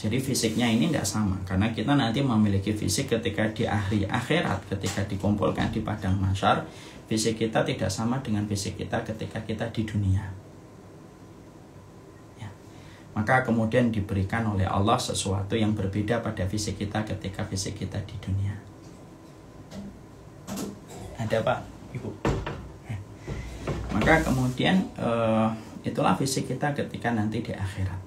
Jadi fisiknya ini tidak sama, karena kita nanti memiliki fisik ketika di akhir akhirat, ketika dikumpulkan di padang mahsyar, fisik kita tidak sama dengan fisik kita ketika kita di dunia. Ya. Maka kemudian diberikan oleh Allah sesuatu yang berbeda pada fisik kita ketika fisik kita di dunia. Ada Pak, Ibu? Maka kemudian itulah fisik kita ketika nanti di akhirat.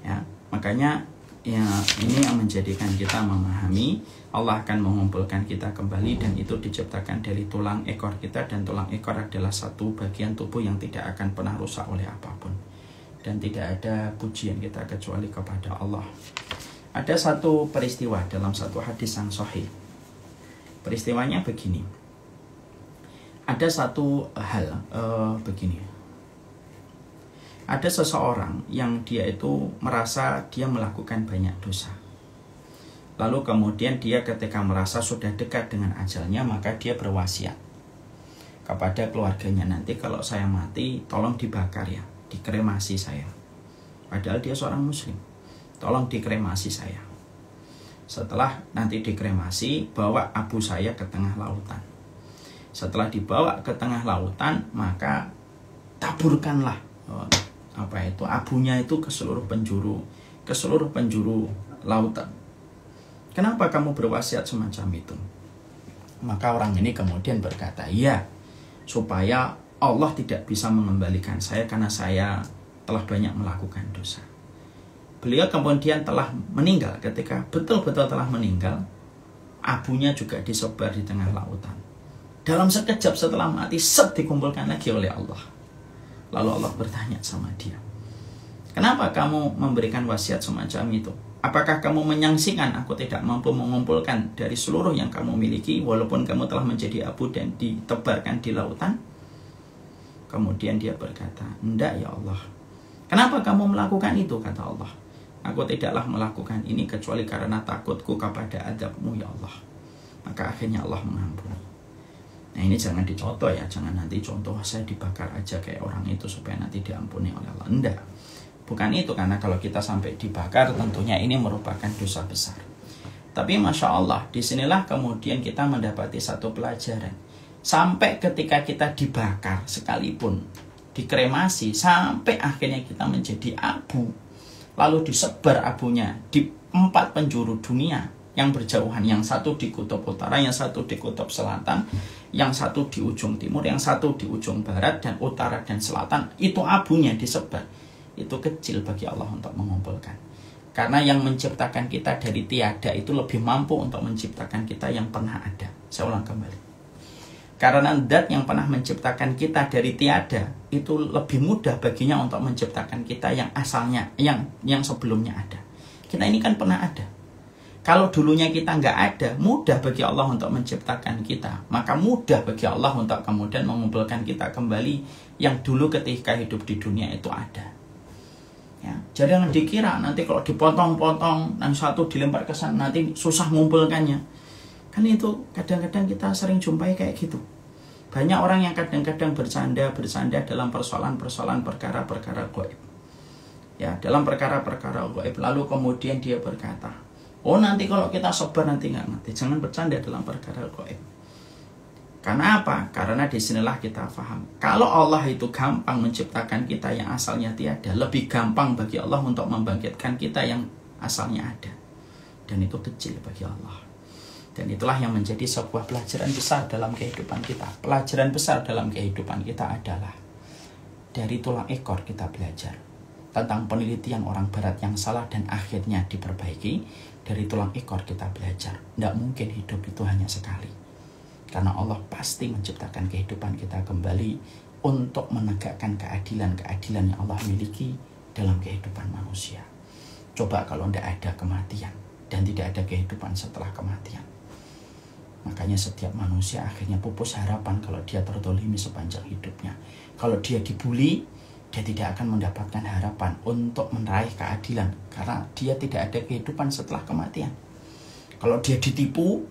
Ya, makanya ya, ini yang menjadikan kita memahami Allah akan mengumpulkan kita kembali, dan itu diciptakan dari tulang ekor kita, dan tulang ekor adalah satu bagian tubuh yang tidak akan pernah rusak oleh apapun, dan tidak ada pujian kita kecuali kepada Allah. Ada satu peristiwa dalam satu hadis yang sahih. Peristiwanya begini. Ada satu hal begini. Ada seseorang yang dia itu merasa dia melakukan banyak dosa. Lalu kemudian dia ketika merasa sudah dekat dengan ajalnya, maka dia berwasiat kepada keluarganya, nanti kalau saya mati tolong dibakar ya, dikremasi saya. padahal dia seorang muslim. Tolong dikremasi saya. Setelah nanti dikremasi, bawa abu saya ke tengah lautan. Setelah dibawa ke tengah lautan, maka taburkanlah abunya itu ke seluruh penjuru lautan. Kenapa kamu berwasiat semacam itu? Maka orang ini kemudian berkata, ya, supaya Allah tidak bisa mengembalikan saya karena saya telah banyak melakukan dosa. Beliau kemudian telah meninggal. Ketika betul-betul telah meninggal, abunya juga disebar di tengah lautan. Dalam sekejap setelah mati, dikumpulkan lagi oleh Allah. Lalu Allah bertanya sama dia, kenapa kamu memberikan wasiat semacam itu? Apakah kamu menyaksikan aku tidak mampu mengumpulkan dari seluruh yang kamu miliki, walaupun kamu telah menjadi abu dan ditebarkan di lautan? Kemudian dia berkata, enggak ya Allah. Kenapa kamu melakukan itu? Kata Allah, aku tidaklah melakukan ini kecuali karena takutku kepada adab-Mu ya Allah. Maka akhirnya Allah mengampuni. Nah ini jangan dicontoh ya, jangan nanti contoh saya dibakar aja kayak orang itu supaya nanti diampuni oleh Allah. Enggak, bukan itu, karena kalau kita sampai dibakar tentunya ini merupakan dosa besar. Tapi Masya Allah, disinilah kemudian kita mendapati satu pelajaran. Sampai ketika kita dibakar sekalipun, dikremasi, sampai akhirnya kita menjadi abu, lalu disebar abunya di 4 penjuru dunia yang berjauhan, yang satu di kutub utara, yang satu di kutub selatan, yang satu di ujung timur, yang satu di ujung barat, dan utara dan selatan, itu abunya disebar. Itu kecil bagi Allah untuk mengumpulkan. Karena yang menciptakan kita dari tiada itu lebih mampu untuk menciptakan kita yang pernah ada. Saya ulang kembali. Karena zat yang pernah menciptakan kita dari tiada itu lebih mudah baginya untuk menciptakan kita yang asalnya, yang sebelumnya ada. Kita ini kan pernah ada. Kalau dulunya kita nggak ada, mudah bagi Allah untuk menciptakan kita. Maka mudah bagi Allah untuk kemudian mengumpulkan kita kembali yang dulu ketika hidup di dunia itu ada. Ya, jangan dikira nanti kalau dipotong-potong, yang satu dilempar ke sana, nanti susah mengumpulkannya. Kan itu kadang-kadang kita sering jumpai kayak gitu. Banyak orang yang kadang-kadang bercanda dalam persoalan-persoalan perkara-perkara gaib. Ya, dalam perkara-perkara gaib. Lalu kemudian dia berkata, oh nanti kalau kita sebar nanti nggak ngerti. Jangan bercanda dalam perkara gaib. Karena apa? Karena disinilah kita paham. Kalau Allah itu gampang menciptakan kita yang asalnya tiada, lebih gampang bagi Allah untuk membangkitkan kita yang asalnya ada. Dan itu kecil bagi Allah. Dan itulah yang menjadi sebuah pelajaran besar dalam kehidupan kita. Pelajaran besar dalam kehidupan kita adalah dari tulang ekor kita belajar tentang penelitian orang barat yang salah dan akhirnya diperbaiki. Dari tulang ekor kita belajar, tidak mungkin hidup itu hanya sekali. Karena Allah pasti menciptakan kehidupan kita kembali untuk menegakkan keadilan-keadilan yang Allah miliki dalam kehidupan manusia. Coba kalau tidak ada kematian dan tidak ada kehidupan setelah kematian. Makanya setiap manusia akhirnya pupus harapan kalau dia tertolimi sepanjang hidupnya. Kalau dia dibuli, dia tidak akan mendapatkan harapan untuk meraih keadilan. Karena dia tidak ada kehidupan setelah kematian. Kalau dia ditipu,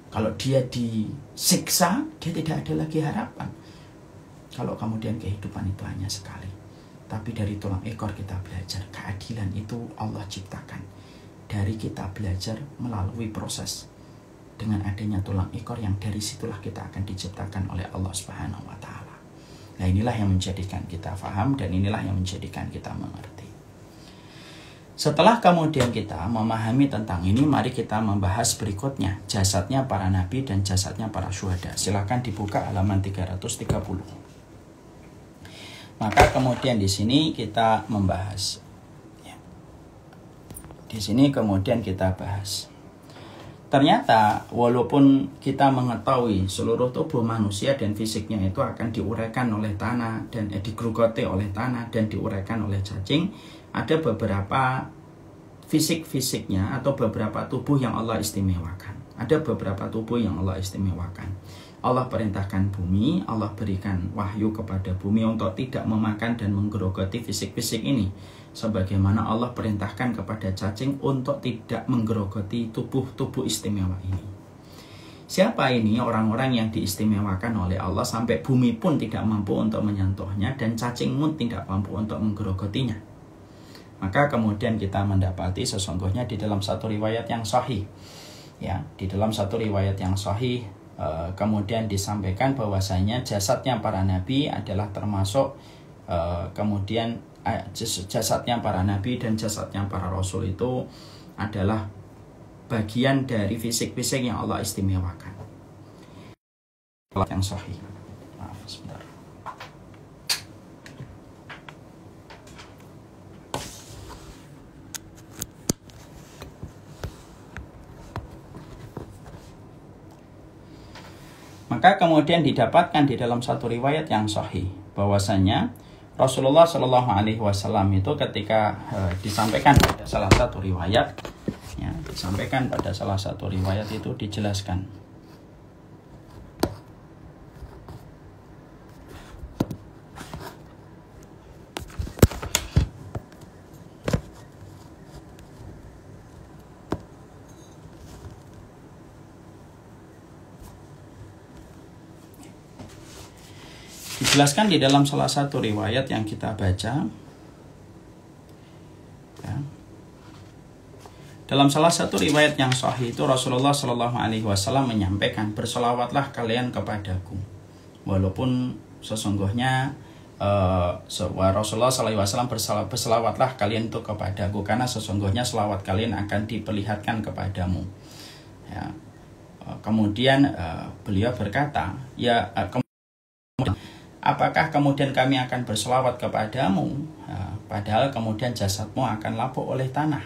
kalau dia disiksa, dia tidak ada lagi harapan. Kalau kemudian kehidupan itu hanya sekali. Tapi dari tulang ekor kita belajar. Keadilan itu Allah ciptakan. Dari kita belajar melalui proses. Dengan adanya tulang ekor yang dari situlah kita akan diciptakan oleh Allah Subhanahu wa Ta'ala. Nah inilah yang menjadikan kita faham dan inilah yang menjadikan kita mengerti. Setelah kemudian kita memahami tentang ini, mari kita membahas berikutnya, jasadnya para nabi dan jasadnya para syuhada. Silakan dibuka halaman 330. Maka kemudian di sini kita membahas. Di sini kemudian kita bahas. Ternyata walaupun kita mengetahui seluruh tubuh manusia dan fisiknya itu akan diuraikan oleh tanah dan digerogoti oleh tanah dan diuraikan oleh cacing, ada beberapa fisik-fisiknya atau beberapa tubuh yang Allah istimewakan. Ada beberapa tubuh yang Allah istimewakan. Allah perintahkan bumi, Allah berikan wahyu kepada bumi untuk tidak memakan dan menggerogoti fisik-fisik ini. Sebagaimana Allah perintahkan kepada cacing untuk tidak menggerogoti tubuh-tubuh istimewa ini. Siapa ini orang-orang yang diistimewakan oleh Allah sampai bumi pun tidak mampu untuk menyentuhnya dan cacing pun tidak mampu untuk menggerogotinya? Maka kemudian kita mendapati sesungguhnya di dalam satu riwayat yang sahih, ya, di dalam satu riwayat yang sahih kemudian disampaikan bahwasanya jasadnya para nabi adalah termasuk kemudian jasadnya para nabi dan jasadnya para rasul itu adalah bagian dari fisik-fisik yang Allah istimewakan. Yang sahih. Maaf, sebentar. Maka kemudian didapatkan di dalam satu riwayat yang sahih bahwasanya Rasulullah Shallallahu Alaihi Wasallam itu ketika disampaikan pada salah satu riwayat, ya, disampaikan pada salah satu riwayat itu dijelaskan. Dijelaskan di dalam salah satu riwayat yang kita baca, ya. Dalam salah satu riwayat yang sahih itu Rasulullah Shallallahu Alaihi Wasallam menyampaikan, berselawatlah kalian kepadaku, walaupun sesungguhnya Rasulullah Shallallahu Alaihi Wasallam berselawatlah kalian itu kepadaku, karena sesungguhnya selawat kalian akan diperlihatkan kepadamu. Ya. Kemudian beliau berkata, ya. Apakah kemudian kami akan berselawat kepadamu, padahal kemudian jasadmu akan lapuk oleh tanah?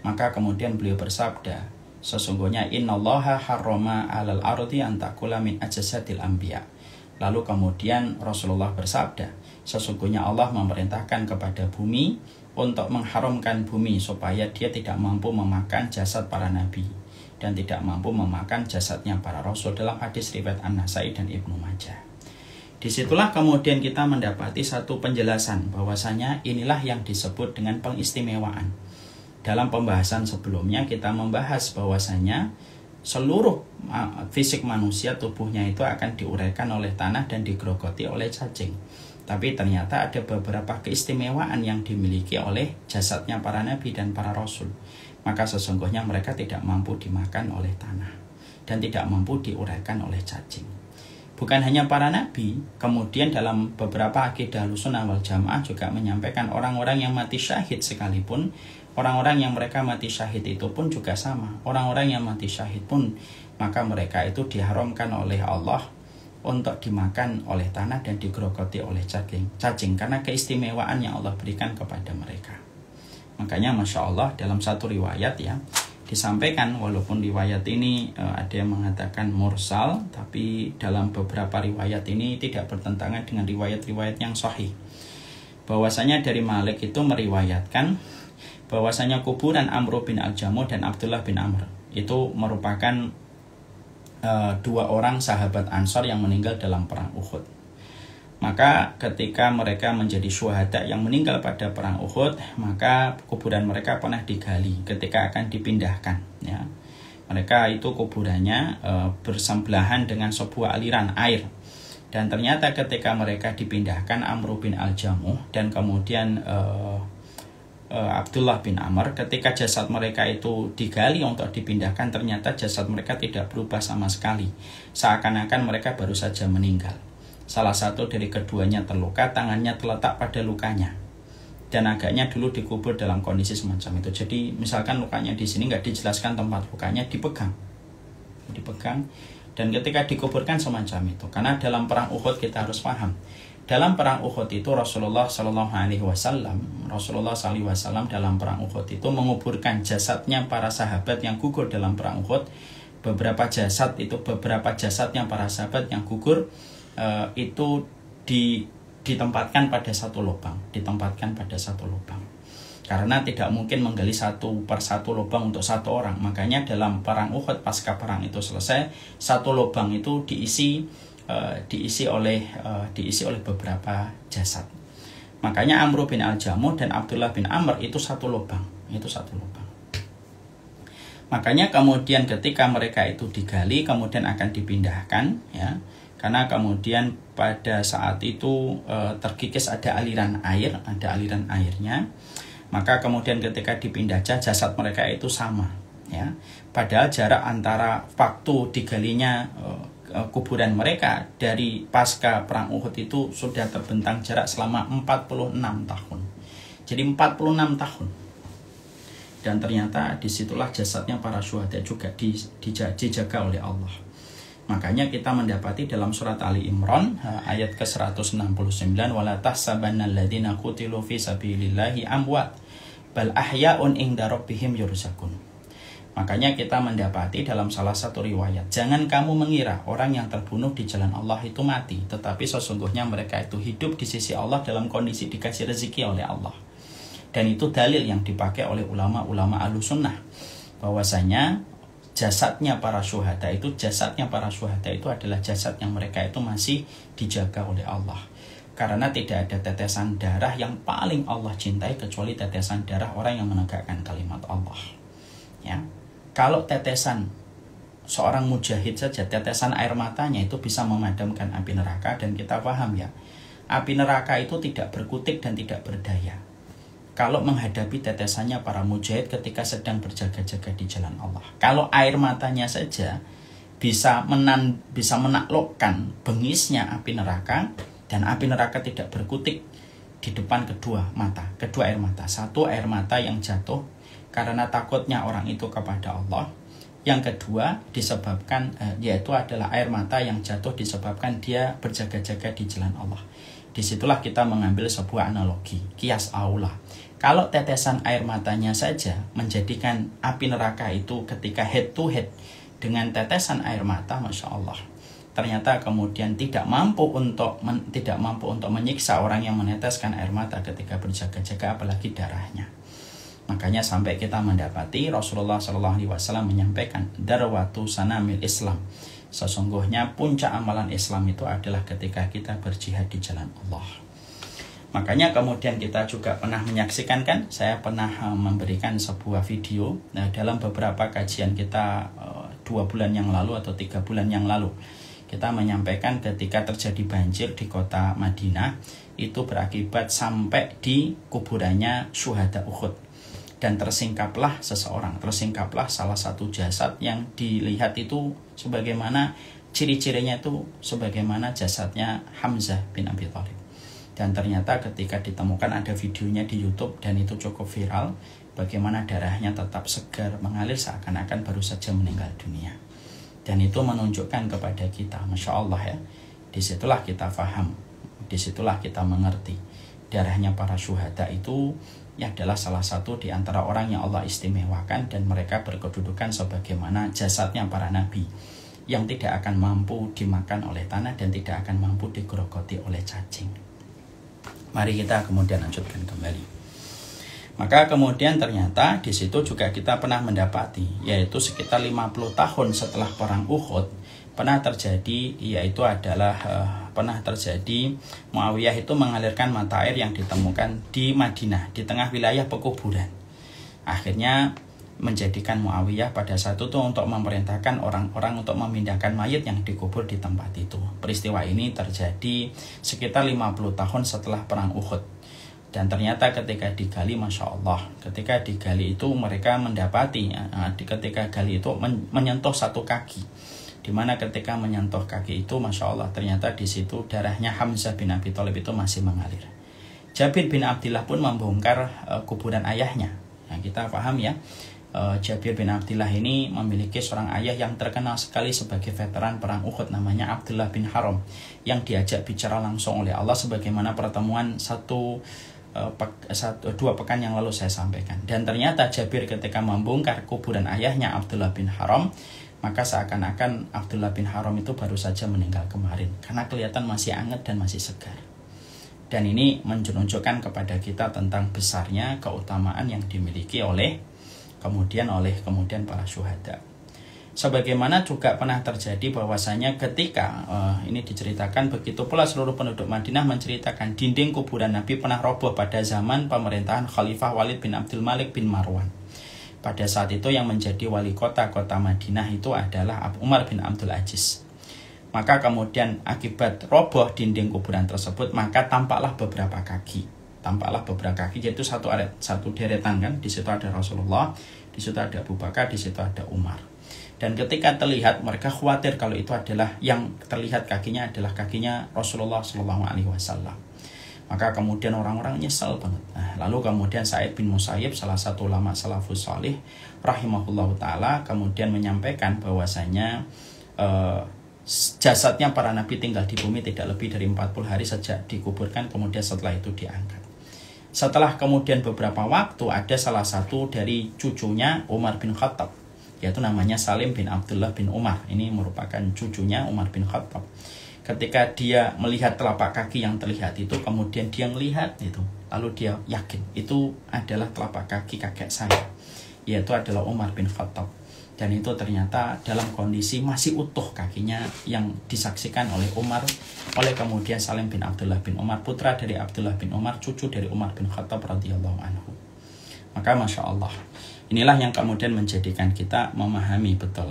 Maka kemudian beliau bersabda, sesungguhnya innallaha harrama 'alal ardi an takula min ajsadil anbiya. Lalu kemudian Rasulullah bersabda, sesungguhnya Allah memerintahkan kepada bumi untuk mengharamkan bumi supaya dia tidak mampu memakan jasad para nabi dan tidak mampu memakan jasadnya para rasul, dalam hadis riwayat An-Nasai dan Ibnu Majah. Disitulah kemudian kita mendapati satu penjelasan bahwasanya inilah yang disebut dengan pengistimewaan. Dalam pembahasan sebelumnya kita membahas bahwasanya seluruh fisik manusia, tubuhnya itu akan diuraikan oleh tanah dan digerogoti oleh cacing. Tapi ternyata ada beberapa keistimewaan yang dimiliki oleh jasadnya para nabi dan para rasul. Maka sesungguhnya mereka tidak mampu dimakan oleh tanah dan tidak mampu diuraikan oleh cacing. Bukan hanya para nabi, kemudian dalam beberapa akidah Ahlussunnah wal Jamaah juga menyampaikan orang-orang yang mati syahid sekalipun, orang-orang yang mereka mati syahid itu pun juga sama. Orang-orang yang mati syahid pun, maka mereka itu diharamkan oleh Allah untuk dimakan oleh tanah dan digerogoti oleh cacing karena keistimewaan yang Allah berikan kepada mereka. Makanya Masya Allah dalam satu riwayat, ya, disampaikan, walaupun riwayat ini ada yang mengatakan mursal, tapi dalam beberapa riwayat ini tidak bertentangan dengan riwayat-riwayat yang sahih. Bahwasanya dari Malik itu meriwayatkan bahwasanya kuburan Amr bin Al-Jamuh dan Abdullah bin Amr itu merupakan dua orang sahabat Ansar yang meninggal dalam perang Uhud. Maka ketika mereka menjadi syuhada yang meninggal pada perang Uhud, maka kuburan mereka pernah digali ketika akan dipindahkan, ya. Mereka itu kuburannya bersebelahan dengan sebuah aliran air. Dan ternyata ketika mereka dipindahkan, Amr bin Al-Jamuh dan kemudian Abdullah bin Amr, ketika jasad mereka itu digali untuk dipindahkan, ternyata jasad mereka tidak berubah sama sekali, seakan-akan mereka baru saja meninggal. Salah satu dari keduanya terluka, tangannya terletak pada lukanya, dan agaknya dulu dikubur dalam kondisi semacam itu. Jadi misalkan lukanya di sini nggak dijelaskan tempat lukanya, dipegang, dan ketika dikuburkan semacam itu. Karena dalam perang Uhud kita harus paham, dalam perang Uhud itu Rasulullah Shallallahu Alaihi Wasallam dalam perang Uhud itu menguburkan jasadnya para sahabat yang gugur dalam perang Uhud. Beberapa jasadnya para sahabat yang gugur itu ditempatkan pada satu lubang, karena tidak mungkin menggali satu persatu lubang untuk satu orang. Makanya dalam perang Uhud pasca perang itu selesai, satu lubang itu diisi oleh beberapa jasad. Makanya Amr bin Al-Jamuh dan Abdullah bin Amr itu satu lubang. Makanya kemudian ketika mereka itu digali kemudian akan dipindahkan, ya. Karena kemudian pada saat itu terkikis ada aliran airnya. Maka kemudian ketika dipindahkan jasad mereka itu sama, ya. Padahal jarak antara waktu digalinya kuburan mereka dari pasca perang Uhud itu sudah terbentang jarak selama 46 tahun. Jadi 46 tahun. Dan ternyata disitulah jasadnya para syuhada juga dijaga oleh Allah. Makanya kita mendapati dalam surat Ali Imran ayat ke-169, wala tahsabannal ladzina qutilu fi sabilillahi amwat bal ahya'un inda rabbihim yurzaqun. Makanya kita mendapati dalam salah satu riwayat, jangan kamu mengira orang yang terbunuh di jalan Allah itu mati, tetapi sesungguhnya mereka itu hidup di sisi Allah dalam kondisi dikasih rezeki oleh Allah. Dan itu dalil yang dipakai oleh ulama-ulama Ahlussunnah, bahwasanya jasadnya para syuhada itu adalah jasad yang mereka itu masih dijaga oleh Allah. Karena tidak ada tetesan darah yang paling Allah cintai kecuali tetesan darah orang yang menegakkan kalimat Allah. Ya. Kalau tetesan seorang mujahid saja, tetesan air matanya itu bisa memadamkan api neraka, dan kita paham ya, api neraka itu tidak berkutik dan tidak berdaya kalau menghadapi tetesannya para mujahid ketika sedang berjaga-jaga di jalan Allah. Kalau air matanya saja bisa menaklukkan bengisnya api neraka, dan api neraka tidak berkutik di depan kedua air mata. Satu, air mata yang jatuh karena takutnya orang itu kepada Allah. Yang kedua disebabkan yaitu adalah air mata yang jatuh disebabkan dia berjaga-jaga di jalan Allah. Disitulah kita mengambil sebuah analogi, kias aula. Kalau tetesan air matanya saja menjadikan api neraka itu ketika head to head dengan tetesan air mata, Masya Allah, ternyata kemudian tidak mampu untuk menyiksa orang yang meneteskan air mata ketika berjaga-jaga, apalagi darahnya. Makanya sampai kita mendapati Rasulullah SAW menyampaikan, darwatu sanamil Islam, sesungguhnya puncak amalan Islam itu adalah ketika kita berjihad di jalan Allah. Makanya kemudian kita juga pernah menyaksikan, kan, saya pernah memberikan sebuah video dalam beberapa kajian kita 2 bulan yang lalu atau 3 bulan yang lalu. Kita menyampaikan ketika terjadi banjir di kota Madinah, itu berakibat sampai di kuburannya syuhada Uhud. Dan tersingkaplah salah satu jasad yang dilihat itu sebagaimana ciri-cirinya itu sebagaimana jasadnya Hamzah bin Abi Thalib. Dan ternyata ketika ditemukan, ada videonya di YouTube dan itu cukup viral, bagaimana darahnya tetap segar mengalir seakan-akan baru saja meninggal dunia. Dan itu menunjukkan kepada kita, Masya Allah ya, disitulah kita faham, disitulah kita mengerti, darahnya para syuhada itu adalah salah satu di antara orang yang Allah istimewakan, dan mereka berkedudukan sebagaimana jasadnya para nabi yang tidak akan mampu dimakan oleh tanah dan tidak akan mampu digerogoti oleh cacing. Mari kita kemudian lanjutkan kembali. Maka kemudian ternyata di situ juga kita pernah mendapati, yaitu sekitar 50 tahun setelah perang Uhud pernah terjadi Muawiyah itu mengalirkan mata air yang ditemukan di Madinah di tengah wilayah pekuburan. Akhirnya menjadikan Muawiyah pada saat itu untuk memerintahkan orang-orang untuk memindahkan mayit yang dikubur di tempat itu. Peristiwa ini terjadi sekitar 50 tahun setelah perang Uhud. Dan ternyata ketika digali, Masya Allah, ketika digali itu mereka mendapati, ketika gali itu menyentuh satu kaki. Dimana ketika menyentuh kaki itu, Masya Allah, ternyata di situ darahnya Hamzah bin Abi Thalib itu masih mengalir. Jabir bin Abdillah pun membongkar kuburan ayahnya. Kita paham ya, Jabir bin Abdillah ini memiliki seorang ayah yang terkenal sekali sebagai veteran perang Uhud, namanya Abdullah bin Haram, yang diajak bicara langsung oleh Allah sebagaimana pertemuan 2 pekan yang lalu saya sampaikan. Dan ternyata Jabir ketika membongkar kuburan ayahnya Abdullah bin Haram, maka seakan-akan Abdullah bin Haram itu baru saja meninggal kemarin, karena kelihatan masih hangat dan masih segar. Dan ini menunjukkan kepada kita tentang besarnya keutamaan yang dimiliki oleh para syuhada. Sebagaimana juga pernah terjadi bahwasanya ketika ini diceritakan, begitu pula seluruh penduduk Madinah menceritakan dinding kuburan Nabi pernah roboh pada zaman pemerintahan Khalifah Walid bin Abdul Malik bin Marwan. Pada saat itu yang menjadi wali kota Madinah itu adalah Umar bin Abdul Aziz. Maka kemudian akibat roboh dinding kuburan tersebut, maka tampaklah beberapa kaki tampaklah beberapa kaki, yaitu satu deretan kan. Di situ ada Rasulullah, di situ ada Abu Bakar, di situ ada Umar. Dan ketika terlihat, mereka khawatir kalau itu adalah yang terlihat kakinya adalah kakinya Rasulullah SAW. Maka kemudian orang-orang nyesel banget. Nah, lalu kemudian Sa'id bin Musayyib, salah satu ulama salafus salih rahimahullahu ta'ala, kemudian menyampaikan bahwasanya jasadnya para nabi tinggal di bumi tidak lebih dari 40 hari sejak dikuburkan, kemudian setelah itu diangkat. Setelah kemudian beberapa waktu, ada salah satu dari cucunya Umar bin Khattab, yaitu namanya Salim bin Abdullah bin Umar. Ini merupakan cucunya Umar bin Khattab. Ketika dia melihat telapak kaki yang terlihat itu, kemudian dia melihat itu, lalu dia yakin itu adalah telapak kaki kakek saya, yaitu adalah Umar bin Khattab. Dan itu ternyata dalam kondisi masih utuh kakinya, yang disaksikan oleh Umar, oleh kemudian Salim bin Abdullah bin Umar, putra dari Abdullah bin Umar, cucu dari Umar bin Khattab radhiyallahu anhu. Maka Masya Allah, inilah yang kemudian menjadikan kita memahami betul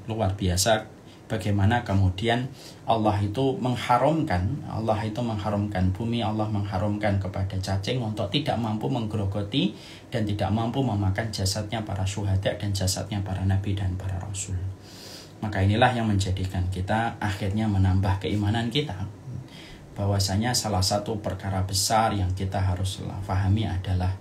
luar biasa bagaimana kemudian Allah itu mengharamkan bumi, Allah mengharamkan kepada cacing untuk tidak mampu menggerogoti dan tidak mampu memakan jasadnya para syuhada dan jasadnya para nabi dan para rasul. Maka inilah yang menjadikan kita akhirnya menambah keimanan kita, bahwasanya salah satu perkara besar yang kita harus pahami adalah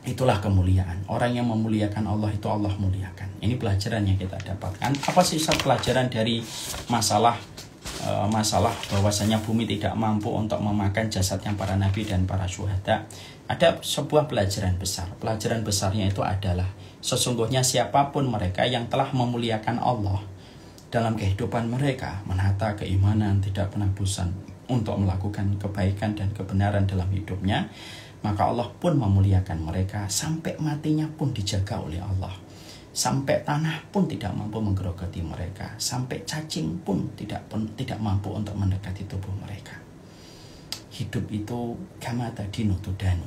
itulah kemuliaan. Orang yang memuliakan Allah itu Allah muliakan. Ini pelajaran yang kita dapatkan. Apa sih pelajaran dari masalah bahwasanya bumi tidak mampu untuk memakan jasadnya para nabi dan para syuhada? Ada sebuah pelajaran besar. Pelajaran besarnya itu adalah sesungguhnya siapapun mereka yang telah memuliakan Allah dalam kehidupan mereka, menata keimanan, tidak pernah bosan untuk melakukan kebaikan dan kebenaran dalam hidupnya, maka Allah pun memuliakan mereka sampai matinya pun dijaga oleh Allah. Sampai tanah pun tidak mampu menggerogoti mereka, sampai cacing pun tidak mampu untuk mendekati tubuh mereka. Hidup itu kama tadinu tudanu.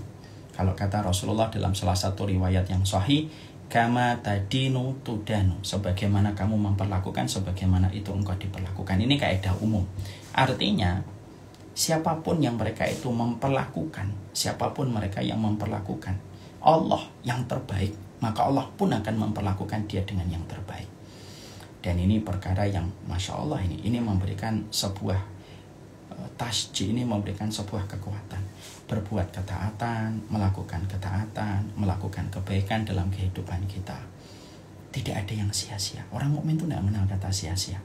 Kalau kata Rasulullah dalam salah satu riwayat yang sahih, kama tadinu tudanu, sebagaimana kamu memperlakukan, sebagaimana itu engkau diperlakukan. Ini kaidah umum. Artinya siapapun yang mereka itu memperlakukan, siapapun mereka yang memperlakukan Allah yang terbaik, maka Allah pun akan memperlakukan dia dengan yang terbaik. Dan ini perkara yang Masya Allah, ini memberikan sebuah tasjih, ini memberikan sebuah kekuatan. Berbuat ketaatan, melakukan kebaikan dalam kehidupan kita. Tidak ada yang sia-sia. Orang mukmin itu tidak mengenal kata sia-sia.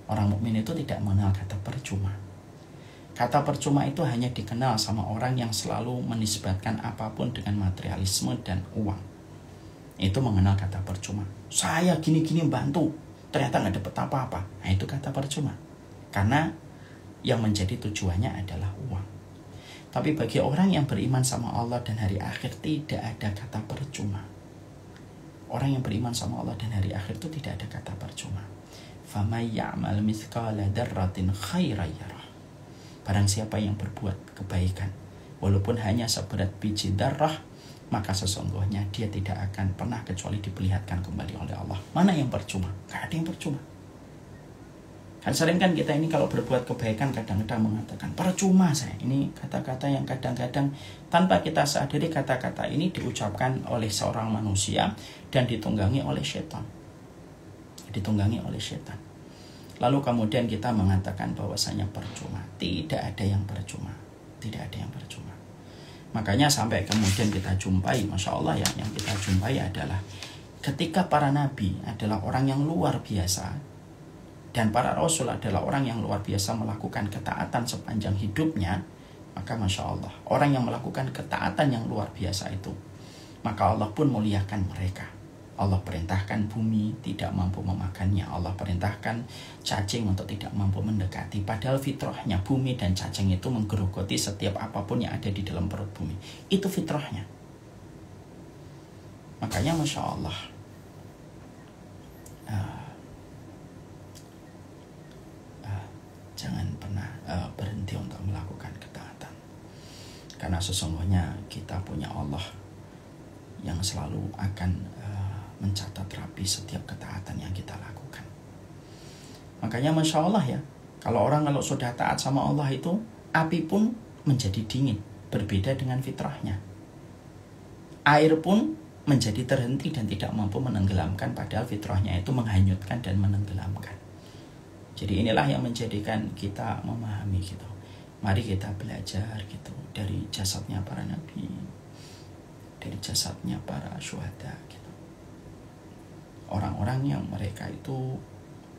Orang mukmin itu tidak mengenal kata percuma. Kata percuma itu hanya dikenal sama orang yang selalu menisbatkan apapun dengan materialisme dan uang. Itu mengenal kata percuma. Saya gini-gini bantu, ternyata nggak dapat apa-apa. Nah, itu kata percuma. Karena yang menjadi tujuannya adalah uang. Tapi bagi orang yang beriman sama Allah dan hari akhir, tidak ada kata percuma. Orang yang beriman sama Allah dan hari akhir itu tidak ada kata percuma. فَمَنْ يَعْمَلْ مِثْقَالَ ذَرَّةٍ خَيْرًا يَرَهُ. Barang siapa yang berbuat kebaikan, walaupun hanya seberat biji darah, maka sesungguhnya dia tidak akan pernah kecuali diperlihatkan kembali oleh Allah. Mana yang percuma? Gak ada yang percuma. Kan sering kan kita ini kalau berbuat kebaikan kadang-kadang mengatakan percuma saya. Ini kata-kata yang kadang-kadang tanpa kita sadari kata-kata ini diucapkan oleh seorang manusia dan ditunggangi oleh setan. Lalu kemudian kita mengatakan bahwasanya percuma. Tidak ada yang percuma. Makanya sampai kemudian kita jumpai, Masya Allah ya, yang kita jumpai adalah ketika para nabi adalah orang yang luar biasa dan para rasul adalah orang yang luar biasa melakukan ketaatan sepanjang hidupnya, maka Masya Allah, orang yang melakukan ketaatan yang luar biasa itu, maka Allah pun muliakan mereka. Allah perintahkan bumi tidak mampu memakannya. Allah perintahkan cacing untuk tidak mampu mendekati. Padahal fitrahnya bumi dan cacing itu menggerogoti setiap apapun yang ada di dalam perut bumi. Itu fitrahnya. Makanya Masya Allah, jangan pernah berhenti untuk melakukan ketaatan. Karena sesungguhnya kita punya Allah yang selalu akan mencatat rapi setiap ketaatan yang kita lakukan. Makanya Masya Allah ya, kalau sudah taat sama Allah itu, api pun menjadi dingin. berbeda dengan fitrahnya. Air pun menjadi terhenti dan tidak mampu menenggelamkan, padahal fitrahnya itu menghanyutkan dan menenggelamkan. Jadi inilah yang menjadikan kita memahami gitu. Mari kita belajar gitu dari jasadnya para nabi, dari jasadnya para syuhada gitu. Orang-orang yang mereka itu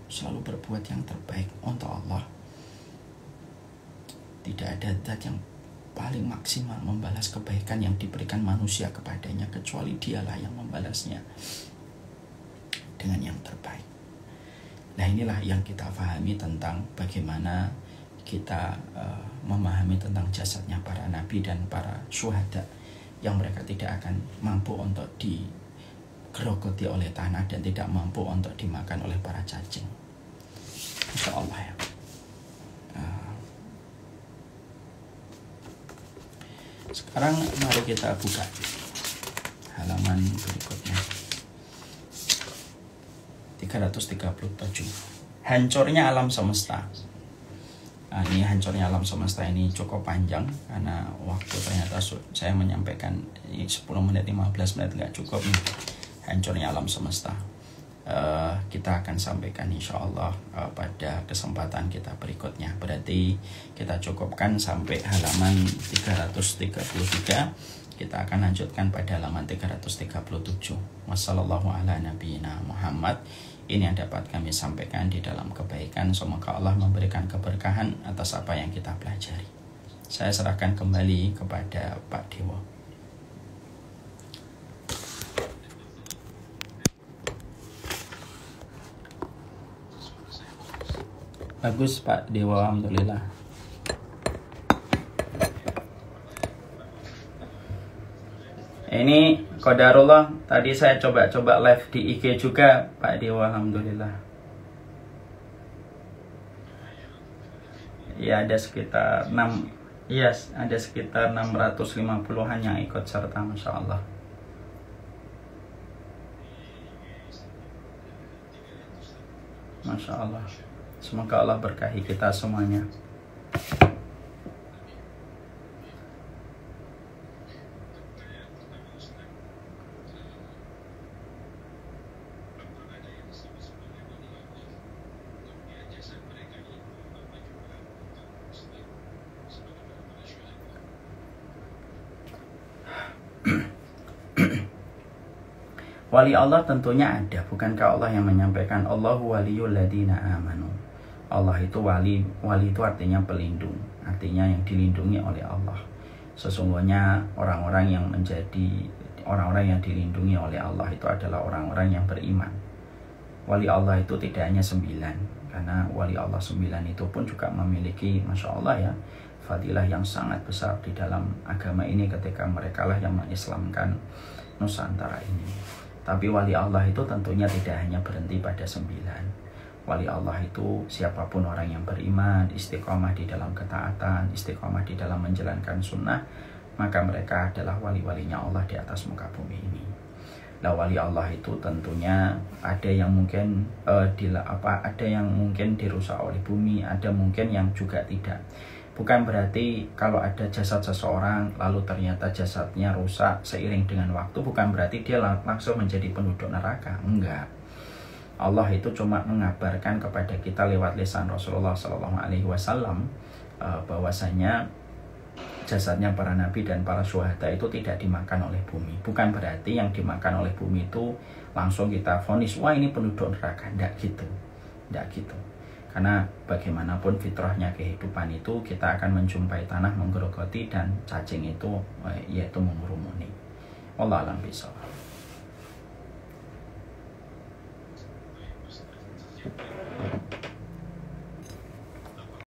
selalu berbuat yang terbaik untuk Allah. Tidak ada zat yang paling maksimal membalas kebaikan yang diberikan manusia kepadanya kecuali dialah yang membalasnya dengan yang terbaik. Nah, inilah yang kita pahami tentang bagaimana kita memahami tentang jasadnya para nabi dan para syuhada yang mereka tidak akan mampu untuk digerogoti oleh tanah dan tidak mampu untuk dimakan oleh para cacing. Insya Allah ya. Sekarang mari kita buka halaman berikutnya 337. Hancurnya alam semesta. Nah, ini hancurnya alam semesta ini cukup panjang karena waktu ternyata saya menyampaikan 10 menit 15 menit nggak cukup nih. Hancurnya alam semesta. Kita akan sampaikan insya Allah pada kesempatan kita berikutnya. Berarti kita cukupkan sampai halaman 333. Kita akan lanjutkan pada halaman 337. Wassallallahu ala nabiyyina Muhammad. Ini yang dapat kami sampaikan di dalam kebaikan. Semoga Allah memberikan keberkahan atas apa yang kita pelajari. Saya serahkan kembali kepada Pak Dewa. Bagus Pak Dewa, alhamdulillah. Ini qadarullah, tadi saya coba live di IG juga Pak Dewa, alhamdulillah. Ya ada sekitar 650-an yang ikut serta, Masya Allah. Masya Allah. Semoga Allah berkahi kita semuanya. Wali Allah tentunya ada. Bukankah Allah yang menyampaikan Allahu waliyul ladina amanu. Allah itu wali itu artinya pelindung, artinya yang dilindungi oleh Allah. Sesungguhnya orang-orang yang dilindungi oleh Allah itu adalah orang-orang yang beriman. Wali Allah itu tidak hanya 9, karena wali Allah 9 itu pun juga memiliki, Masya Allah ya, fadilah yang sangat besar di dalam agama ini ketika mereka lah yang mengislamkan Nusantara ini. Tapi wali Allah itu tentunya tidak hanya berhenti pada 9. Wali Allah itu siapapun orang yang beriman, istiqomah di dalam ketaatan, istiqomah di dalam menjalankan sunnah, maka mereka adalah wali-walinya Allah di atas muka bumi ini. Nah, wali Allah itu tentunya ada yang mungkin ada yang mungkin dirusak oleh bumi, ada mungkin yang juga tidak. Bukan berarti kalau ada jasad seseorang lalu ternyata jasadnya rusak seiring dengan waktu, bukan berarti dia langsung menjadi penduduk neraka. Enggak. Allah itu cuma mengabarkan kepada kita lewat lisan Rasulullah SAW bahwasanya jasadnya para nabi dan para syuhada itu tidak dimakan oleh bumi. Bukan berarti yang dimakan oleh bumi itu langsung kita vonis, wah ini penduduk neraka. Tidak gitu. Karena bagaimanapun fitrahnya kehidupan itu, kita akan menjumpai tanah menggerogoti dan cacing itu yaitu mengurumuni. Wallahu a'lam bishawab.